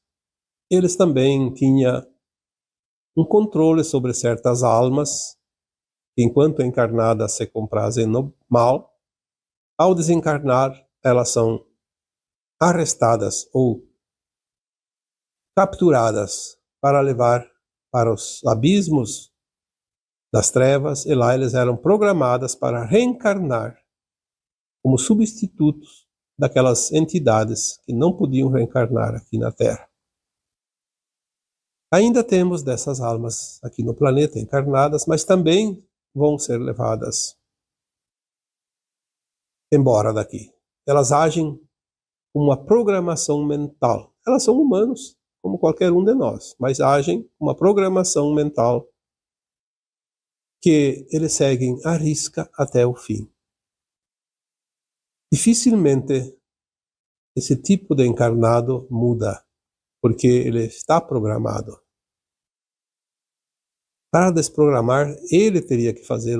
Eles também tinham um controle sobre certas almas, que enquanto encarnadas se comprazem no mal, ao desencarnar, elas são arrestadas ou capturadas para levar para os abismos das trevas, e lá eles eram programadas para reencarnar como substitutos daquelas entidades que não podiam reencarnar aqui na Terra. Ainda temos dessas almas aqui no planeta encarnadas, mas também vão ser levadas embora daqui. Elas agem com uma programação mental. Elas são humanos, como qualquer um de nós, mas agem com uma programação mental que eles seguem à risca até o fim. Dificilmente esse tipo de encarnado muda, porque ele está programado. Para desprogramar, ele teria que fazer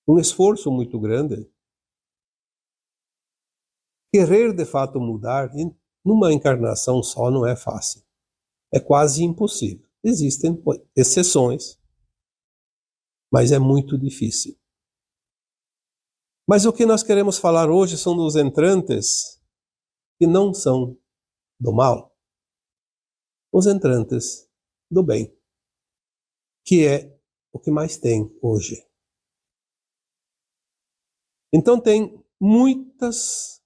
um esforço muito grande. Querer de fato mudar numa encarnação só não é fácil. É quase impossível. Existem exceções, mas é muito difícil. Mas o que nós queremos falar hoje são dos entrantes que não são do mal, os entrantes do bem, que é o que mais tem hoje. Então tem muitas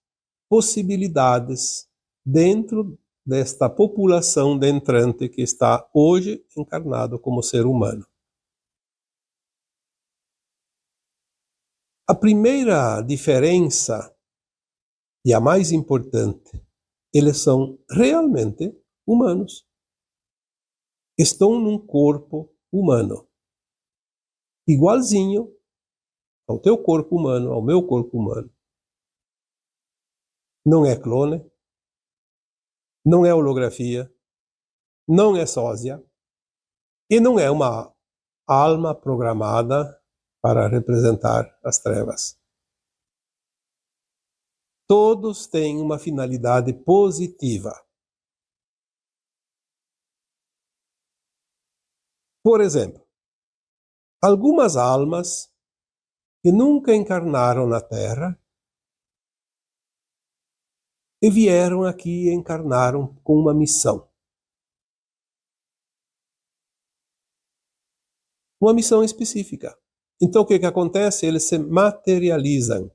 possibilidades dentro desta população de entrante que está hoje encarnado como ser humano. A primeira diferença, e a mais importante, eles são realmente humanos. Estão num corpo humano, igualzinho ao teu corpo humano, ao meu corpo humano. Não é clone, não é holografia, não é sósia, e não é uma alma programada para representar as trevas. Todos têm uma finalidade positiva. Por exemplo, algumas almas que nunca encarnaram na Terra e vieram aqui e encarnaram com uma missão. Uma missão específica. Então o que acontece? Eles se materializam.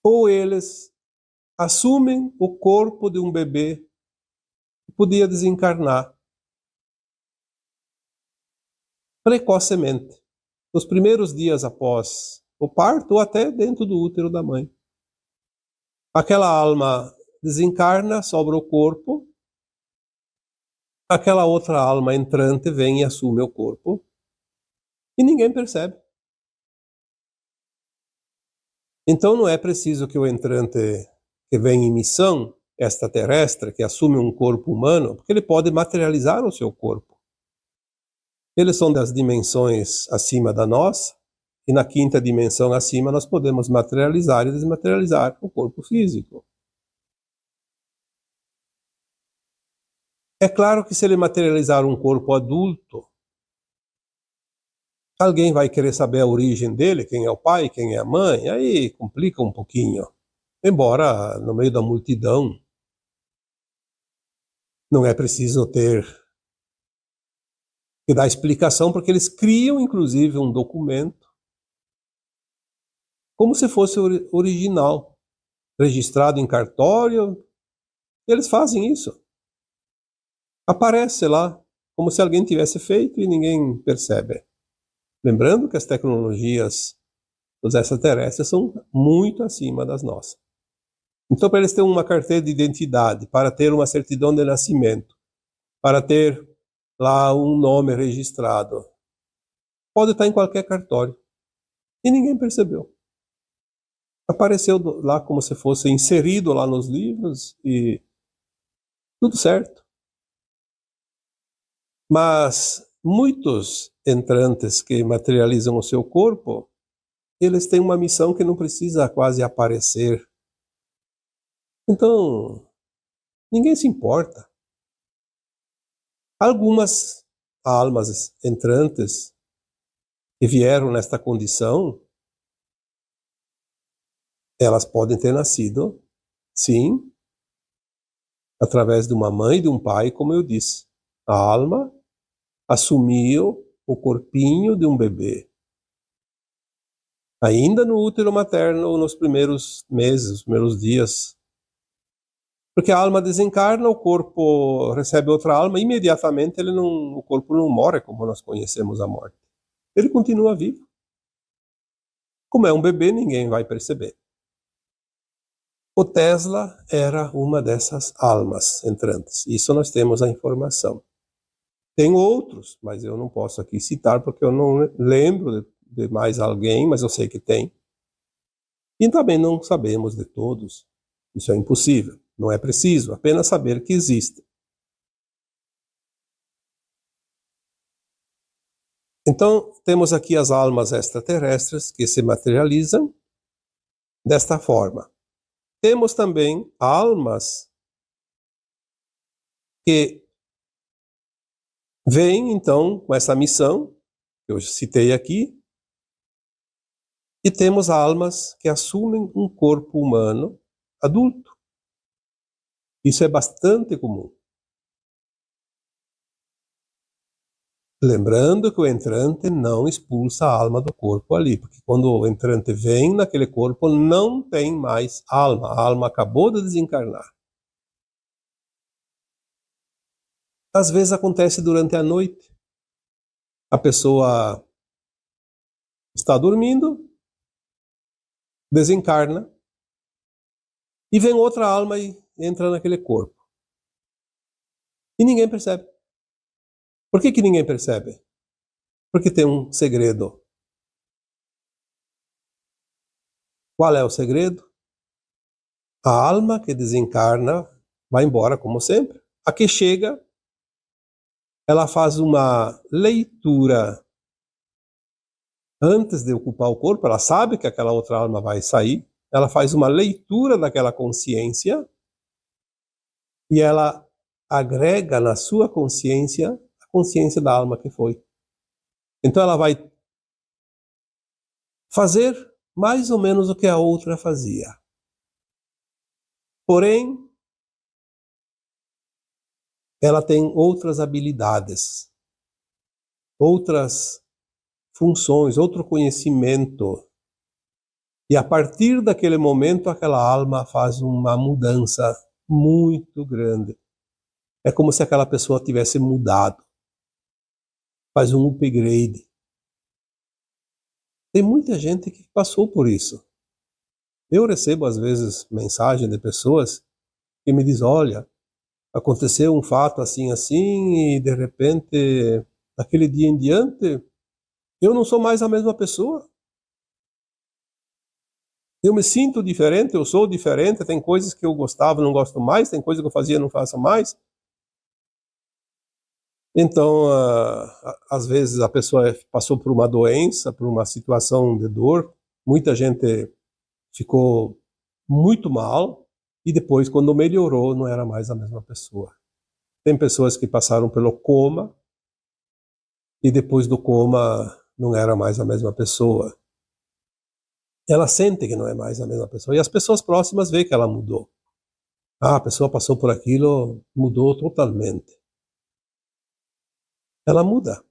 Ou eles assumem o corpo de um bebê que podia desencarnar precocemente, nos primeiros dias após o parto ou até dentro do útero da mãe. Aquela alma desencarna, sobra o corpo, aquela outra alma entrante vem e assume o corpo, e ninguém percebe. Então não é preciso que o entrante que vem em missão extraterrestre, que assume um corpo humano, porque ele pode materializar o seu corpo. Eles são das dimensões acima da nossa, e na quinta dimensão acima nós podemos materializar e desmaterializar o corpo físico. É claro que se ele materializar um corpo adulto, alguém vai querer saber a origem dele, quem é o pai, quem é a mãe, aí complica um pouquinho. Embora no meio da multidão não é preciso ter que dar explicação, porque eles criam inclusive um documento como se fosse original, registrado em cartório. Eles fazem isso. Aparece lá, como se alguém tivesse feito e ninguém percebe. Lembrando que as tecnologias dos extraterrestres são muito acima das nossas. Então, para eles terem uma carteira de identidade, para ter uma certidão de nascimento, para ter lá um nome registrado, pode estar em qualquer cartório. E ninguém percebeu. Apareceu lá como se fosse inserido lá nos livros e tudo certo. Mas muitos entrantes que materializam o seu corpo, eles têm uma missão que não precisa quase aparecer. Então, ninguém se importa. Algumas almas entrantes que vieram nesta condição, elas podem ter nascido, sim, através de uma mãe e de um pai, como eu disse. A alma assumiu o corpinho de um bebê. Ainda no útero materno, nos primeiros meses, os primeiros dias. Porque a alma desencarna, o corpo recebe outra alma, imediatamente o corpo não morre como nós conhecemos a morte. Ele continua vivo. Como é um bebê, ninguém vai perceber. O Tesla era uma dessas almas entrantes. Isso nós temos a informação. Tem outros, mas eu não posso aqui citar porque eu não lembro de mais alguém, mas eu sei que tem. E também não sabemos de todos. Isso é impossível. Não é preciso, apenas saber que existe. Então, temos aqui as almas extraterrestres que se materializam desta forma. Temos também almas que vêm, então, com essa missão que eu citei aqui, e temos almas que assumem um corpo humano adulto. Isso é bastante comum. Lembrando que o entrante não expulsa a alma do corpo ali, porque quando o entrante vem naquele corpo não tem mais alma, a alma acabou de desencarnar. Às vezes acontece durante a noite. A pessoa está dormindo, desencarna, e vem outra alma e entra naquele corpo. E ninguém percebe. Por que ninguém percebe? Porque tem um segredo. Qual é o segredo? A alma que desencarna vai embora, como sempre. A que chega, ela faz uma leitura antes de ocupar o corpo, ela sabe que aquela outra alma vai sair, ela faz uma leitura daquela consciência e ela agrega na sua consciência a consciência da alma que foi. Então ela vai fazer mais ou menos o que a outra fazia. Porém, ela tem outras habilidades, outras funções, outro conhecimento. E a partir daquele momento, aquela alma faz uma mudança muito grande. É como se aquela pessoa tivesse mudado. Faz um upgrade. Tem muita gente que passou por isso. Eu recebo às vezes mensagem de pessoas que me dizem, olha, aconteceu um fato assim, assim, e de repente, daquele dia em diante, eu não sou mais a mesma pessoa. Eu me sinto diferente, eu sou diferente, tem coisas que eu gostava, não gosto mais, tem coisas que eu fazia, não faço mais. Então, às vezes a pessoa passou por uma doença, por uma situação de dor, muita gente ficou muito mal, e depois, quando melhorou, não era mais a mesma pessoa. Tem pessoas que passaram pelo coma, e depois do coma não era mais a mesma pessoa. Ela sente que não é mais a mesma pessoa, e as pessoas próximas veem que ela mudou. Ah, a pessoa passou por aquilo, mudou totalmente. Ela muda.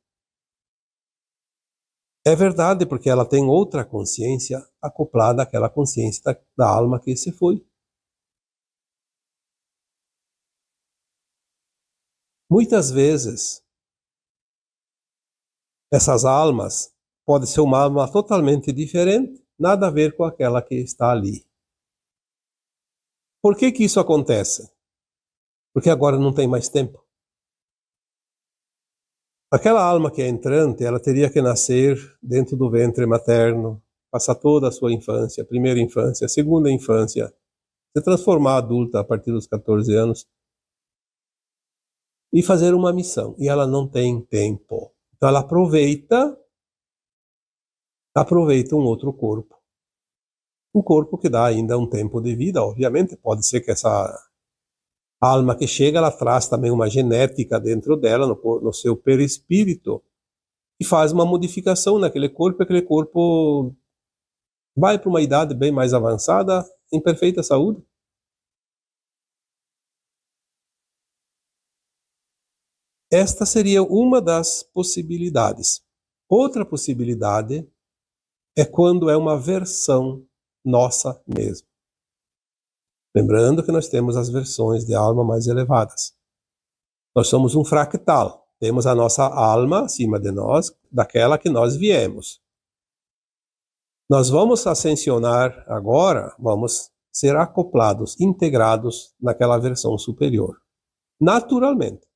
É verdade, porque ela tem outra consciência acoplada àquela consciência da alma que se foi. Muitas vezes, essas almas podem ser uma alma totalmente diferente, nada a ver com aquela que está ali. Por que que isso acontece? Porque agora não tem mais tempo. Aquela alma que é entrante, ela teria que nascer dentro do ventre materno, passar toda a sua infância, primeira infância, segunda infância, se transformar adulta a partir dos 14 anos e fazer uma missão. E ela não tem tempo. Então ela aproveita um outro corpo. Um corpo que dá ainda um tempo de vida, obviamente. Pode ser que essa alma que chega, ela traz também uma genética dentro dela, no seu perispírito, e faz uma modificação naquele corpo, e aquele corpo vai para uma idade bem mais avançada, em perfeita saúde. Esta seria uma das possibilidades. Outra possibilidade é quando é uma versão nossa mesmo. Lembrando que nós temos as versões de alma mais elevadas. Nós somos um fractal. Temos a nossa alma acima de nós, daquela que nós viemos. Nós vamos ascensionar agora, vamos ser acoplados, integrados naquela versão superior. Naturalmente.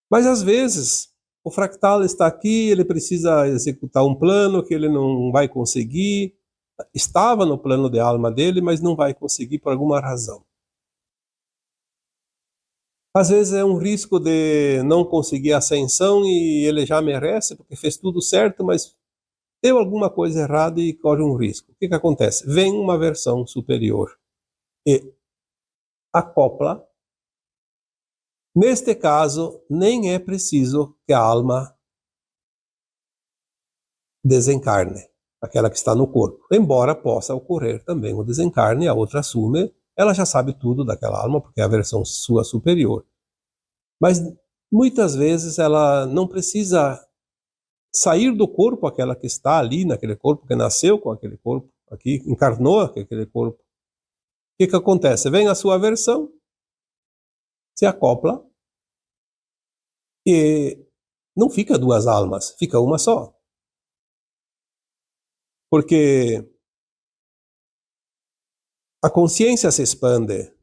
Mas às vezes, o fractal está aqui, ele precisa executar um plano que ele não vai conseguir. Estava no plano de alma dele, mas não vai conseguir por alguma razão. Às vezes é um risco de não conseguir ascensão e ele já merece, porque fez tudo certo, mas deu alguma coisa errada e corre um risco. O que acontece? Vem uma versão superior e acopla. Neste caso, nem é preciso que a alma desencarne, aquela que está no corpo. Embora possa ocorrer também o desencarne, a outra assume, ela já sabe tudo daquela alma, porque é a versão sua superior. Mas muitas vezes ela não precisa sair do corpo, aquela que está ali, naquele corpo, que nasceu com aquele corpo, aqui encarnou aquele corpo. O que acontece? Vem a sua versão, se acopla, e não fica duas almas, fica uma só. Porque a consciência se expande,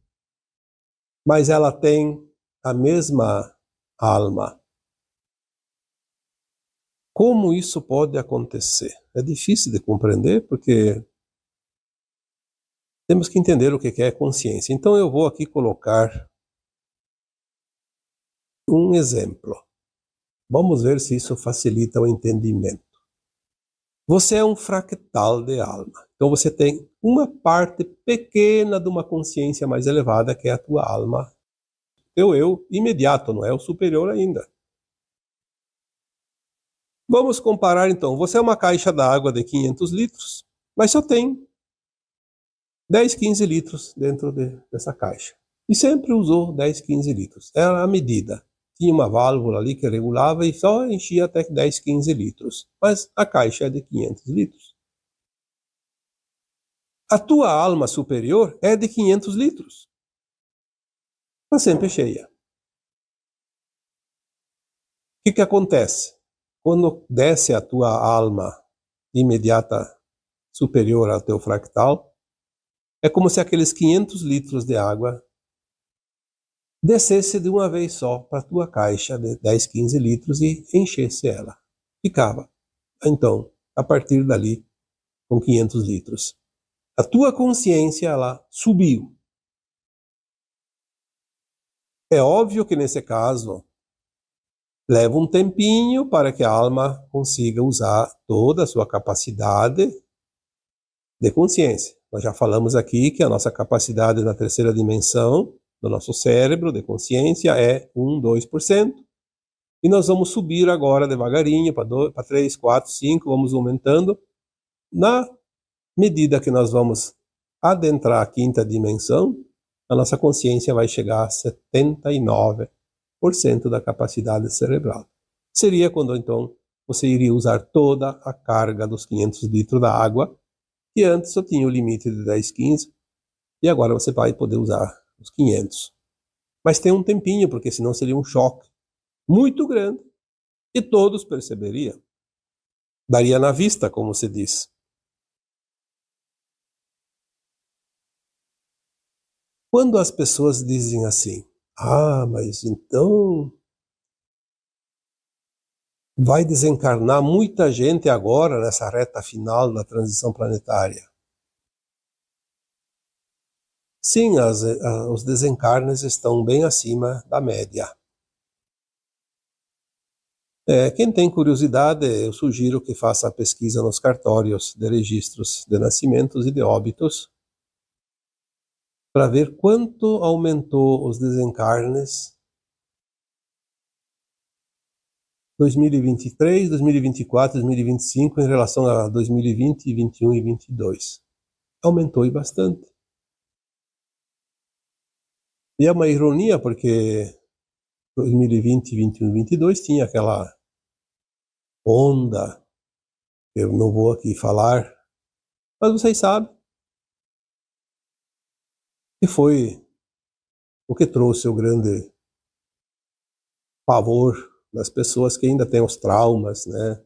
mas ela tem a mesma alma. Como isso pode acontecer? É difícil de compreender, porque temos que entender o que é consciência. Então eu vou aqui colocar um exemplo. Vamos ver se isso facilita o entendimento. Você é um fractal de alma. Então você tem uma parte pequena de uma consciência mais elevada, que é a tua alma. Teu eu imediato, não é o superior ainda. Vamos comparar então. Você é uma caixa d'água de 500 litros, mas só tem 10, 15 litros dentro dessa caixa. E sempre usou 10, 15 litros. Era a medida. Tinha uma válvula ali que regulava e só enchia até 10, 15 litros. Mas a caixa é de 500 litros. A tua alma superior é de 500 litros. Está sempre cheia. O que acontece? Quando desce a tua alma imediata superior ao teu fractal, É como se aqueles 500 litros de água descesse de uma vez só para a tua caixa de 10, 15 litros e enchesse ela. Ficava. Então, a partir dali, com 500 litros. A tua consciência, ela subiu. É óbvio que nesse caso, leva um tempinho para que a alma consiga usar toda a sua capacidade de consciência. Nós já falamos aqui que a nossa capacidade na terceira dimensão do nosso cérebro de consciência é 1, 2%. E nós vamos subir agora devagarinho para 3, 4, 5, vamos aumentando. Na medida que nós vamos adentrar a quinta dimensão, a nossa consciência vai chegar a 79% da capacidade cerebral. Seria quando, então, você iria usar toda a carga dos 500 litros da água, que antes só tinha o limite de 10, 15, e agora você vai poder usar os 500. Mas tem um tempinho, porque senão seria um choque muito grande, e todos perceberiam. Daria na vista, como se diz. Quando as pessoas dizem assim, mas então vai desencarnar muita gente agora nessa reta final da transição planetária. Sim, os desencarnes estão bem acima da média. Quem tem curiosidade, eu sugiro que faça a pesquisa nos cartórios de registros de nascimentos e de óbitos para ver quanto aumentou os desencarnes 2023, 2024, 2025 em relação a 2020, 2021 e 2022. Aumentou e bastante. E é uma ironia porque 2020, 2021 e 2022 tinha aquela onda, eu não vou aqui falar, mas vocês sabem, que foi o que trouxe o grande pavor das pessoas que ainda têm os traumas, né,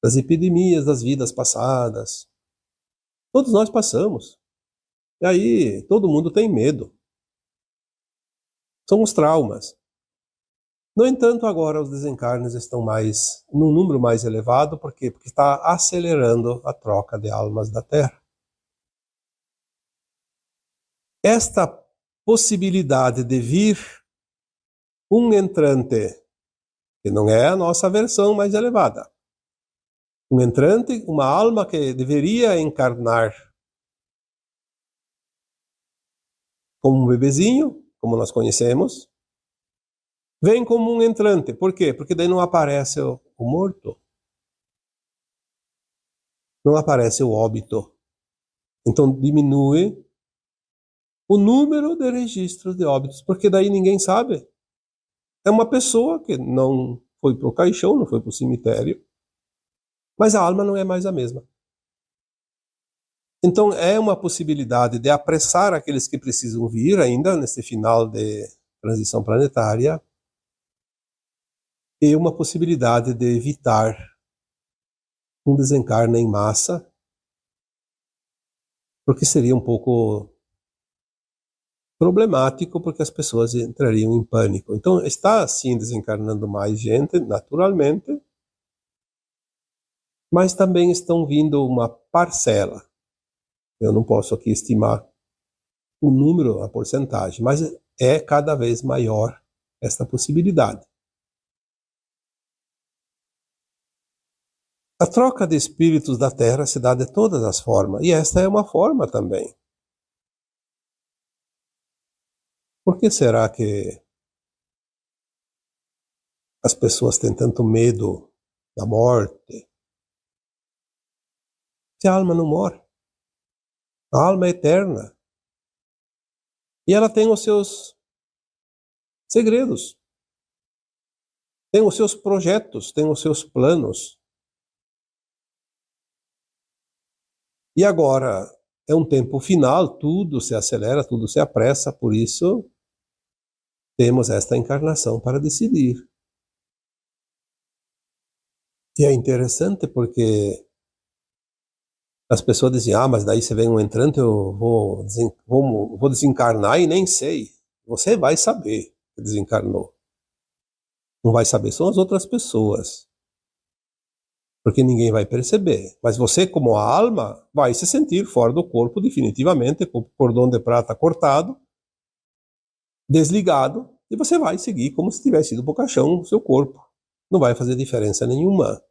das epidemias das vidas passadas. Todos nós passamos. E aí todo mundo tem medo. São os traumas. No entanto, agora os desencarnes estão num número mais elevado, por quê? Porque está acelerando a troca de almas da Terra. Esta possibilidade de vir um entrante, que não é a nossa versão mais elevada, um entrante, uma alma que deveria encarnar como um bebezinho, como nós conhecemos, vem como um entrante. Por quê? Porque daí não aparece o morto. Não aparece o óbito. Então diminui o número de registros de óbitos, porque daí ninguém sabe. É uma pessoa que não foi para o caixão, não foi para o cemitério, mas a alma não é mais a mesma. Então é uma possibilidade de apressar aqueles que precisam vir ainda nesse final de transição planetária, e uma possibilidade de evitar um desencarne em massa, porque seria um pouco problemático, porque as pessoas entrariam em pânico. Então está sim desencarnando mais gente, naturalmente, mas também estão vindo uma parcela. Eu não posso aqui estimar o número, a porcentagem, mas é cada vez maior esta possibilidade. A troca de espíritos da Terra se dá de todas as formas, e esta é uma forma também. Por que será que as pessoas têm tanto medo da morte? Se a alma não morre, a alma é eterna. E ela tem os seus segredos, tem os seus projetos, tem os seus planos. E agora é um tempo final, tudo se acelera, tudo se apressa, por isso temos esta encarnação para decidir. E é interessante porque As pessoas dizem, mas daí você vem um entrante, eu vou desencarnar e nem sei. Você vai saber que desencarnou. Não vai saber, são as outras pessoas. Porque ninguém vai perceber. Mas você, como a alma, vai se sentir fora do corpo definitivamente, com o cordão de prata cortado, desligado, e você vai seguir como se tivesse ido para o caixão o seu corpo. Não vai fazer diferença nenhuma.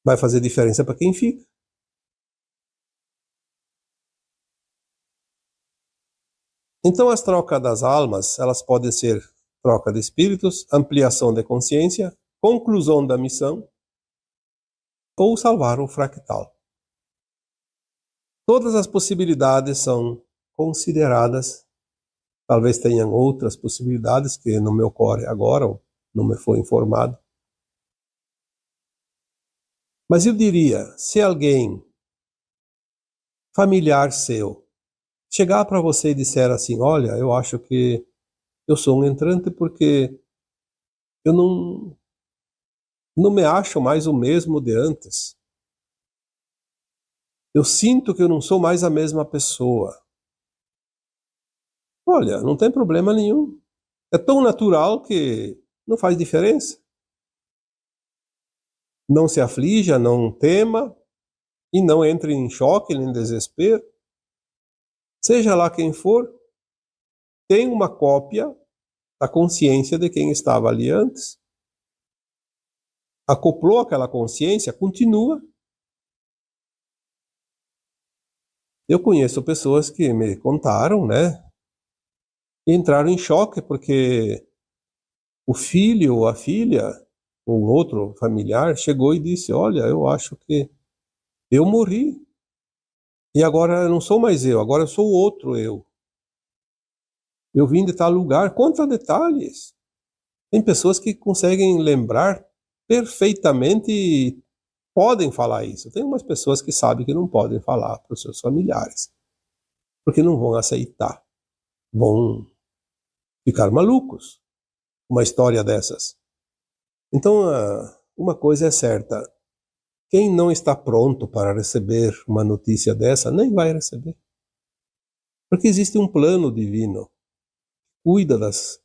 Vai fazer diferença para quem fica. Então as trocas das almas, elas podem ser troca de espíritos, ampliação de consciência, conclusão da missão, ou salvar o fractal. Todas as possibilidades são consideradas. Talvez tenham outras possibilidades que não me ocorrem agora, ou não me foi informado. Mas eu diria, se alguém familiar seu chegar para você e disser assim, olha, eu acho que eu sou um entrante porque eu não me acho mais o mesmo de antes. Eu sinto que eu não sou mais a mesma pessoa. Olha, não tem problema nenhum. É tão natural que não faz diferença. Não se aflija, não tema e não entre em choque nem em desespero. Seja lá quem for, tem uma cópia da consciência de quem estava ali antes. Acoplou aquela consciência, continua. Eu conheço pessoas que me contaram, né? E entraram em choque porque o filho ou a filha, ou outro familiar, chegou e disse, olha, eu acho que eu morri. E agora eu não sou mais eu, agora eu sou outro eu. Eu vim de tal lugar, conta detalhes. Tem pessoas que conseguem lembrar perfeitamente e podem falar isso. Tem umas pessoas que sabem que não podem falar para os seus familiares, porque não vão aceitar. Vão ficar malucos uma história dessas. Então, uma coisa é certa. Quem não está pronto para receber uma notícia dessa, nem vai receber. Porque existe um plano divino que cuida das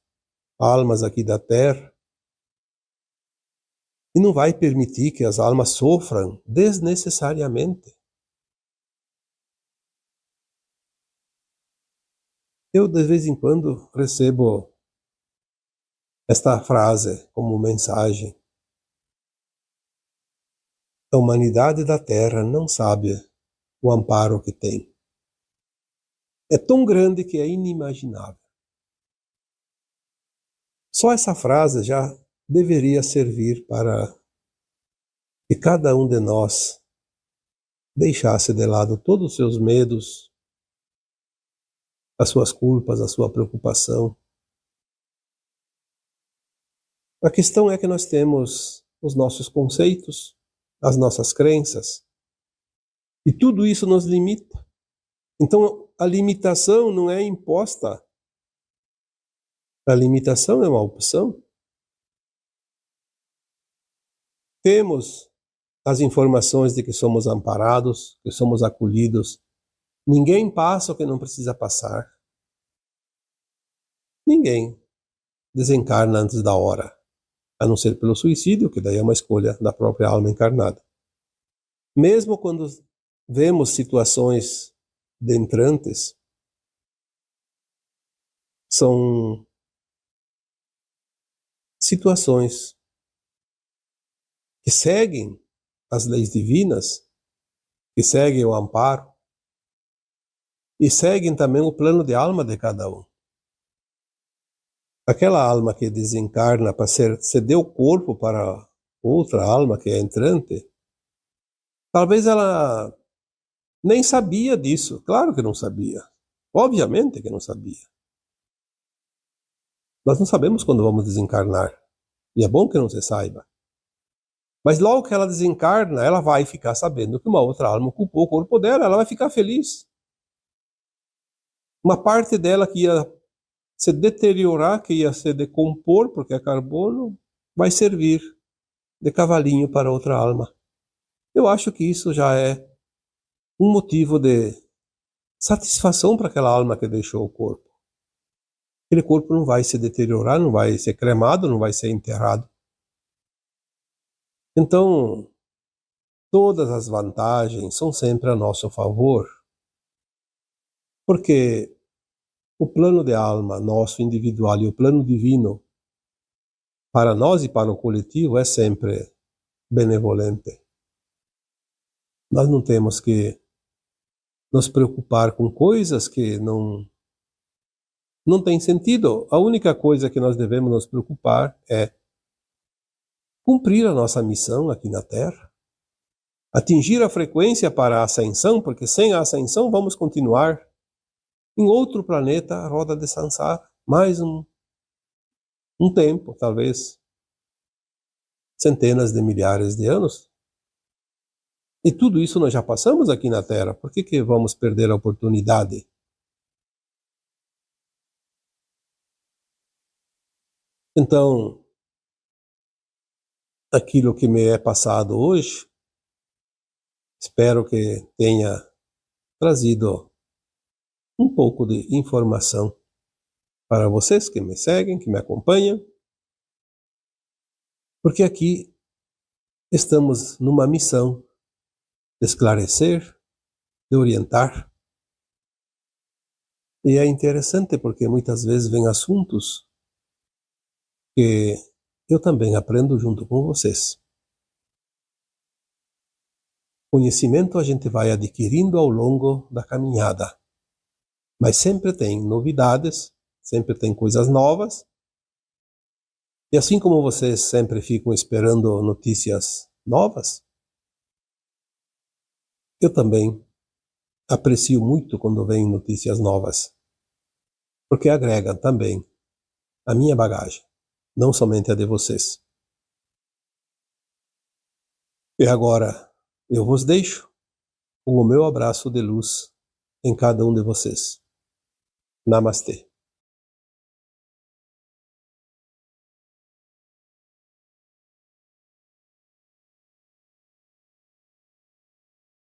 almas aqui da Terra e não vai permitir que as almas sofram desnecessariamente. Eu, de vez em quando, recebo esta frase como mensagem. A humanidade da Terra não sabe o amparo que tem. É tão grande que é inimaginável. Só essa frase já deveria servir para que cada um de nós deixasse de lado todos os seus medos, as suas culpas, a sua preocupação. A questão é que nós temos os nossos conceitos, as nossas crenças, e tudo isso nos limita. Então, a limitação não é imposta. A limitação é uma opção. Temos as informações de que somos amparados, que somos acolhidos. Ninguém passa o que não precisa passar. Ninguém desencarna antes da hora, a não ser pelo suicídio, que daí é uma escolha da própria alma encarnada. Mesmo quando vemos situações de entrantes, são situações que seguem as leis divinas, que seguem o amparo e seguem também o plano de alma de cada um. Aquela alma que desencarna para ceder o corpo para outra alma que é entrante, talvez ela nem sabia disso. Claro que não sabia. Obviamente que não sabia. Nós não sabemos quando vamos desencarnar. E é bom que não se saiba. Mas logo que ela desencarna, ela vai ficar sabendo que uma outra alma ocupou o corpo dela, ela vai ficar feliz. Uma parte dela que ia se deteriorar, que ia se decompor, porque é carbono, vai servir de cavalinho para outra alma. Eu acho que isso já é um motivo de satisfação para aquela alma que deixou o corpo. Aquele corpo não vai se deteriorar, não vai ser cremado, não vai ser enterrado. Então, todas as vantagens são sempre a nosso favor, porque o plano de alma nosso individual e o plano divino para nós e para o coletivo é sempre benevolente. Nós não temos que nos preocupar com coisas que não têm sentido. A única coisa que nós devemos nos preocupar é cumprir a nossa missão aqui na Terra, atingir a frequência para a ascensão, porque sem a ascensão vamos continuar em outro planeta, a roda de Sansara, mais um tempo, talvez centenas de milhares de anos. E tudo isso nós já passamos aqui na Terra. Por que vamos perder a oportunidade? Então, aquilo que me é passado hoje, espero que tenha trazido um pouco de informação para vocês que me seguem, que me acompanham, porque aqui estamos numa missão de esclarecer, de orientar. E é interessante porque muitas vezes vem assuntos que eu também aprendo junto com vocês. Conhecimento a gente vai adquirindo ao longo da caminhada, mas sempre tem novidades, sempre tem coisas novas. E assim como vocês sempre ficam esperando notícias novas, eu também aprecio muito quando vem notícias novas, porque agregam também a minha bagagem, não somente a de vocês. E agora eu vos deixo com o meu abraço de luz em cada um de vocês. Namastê.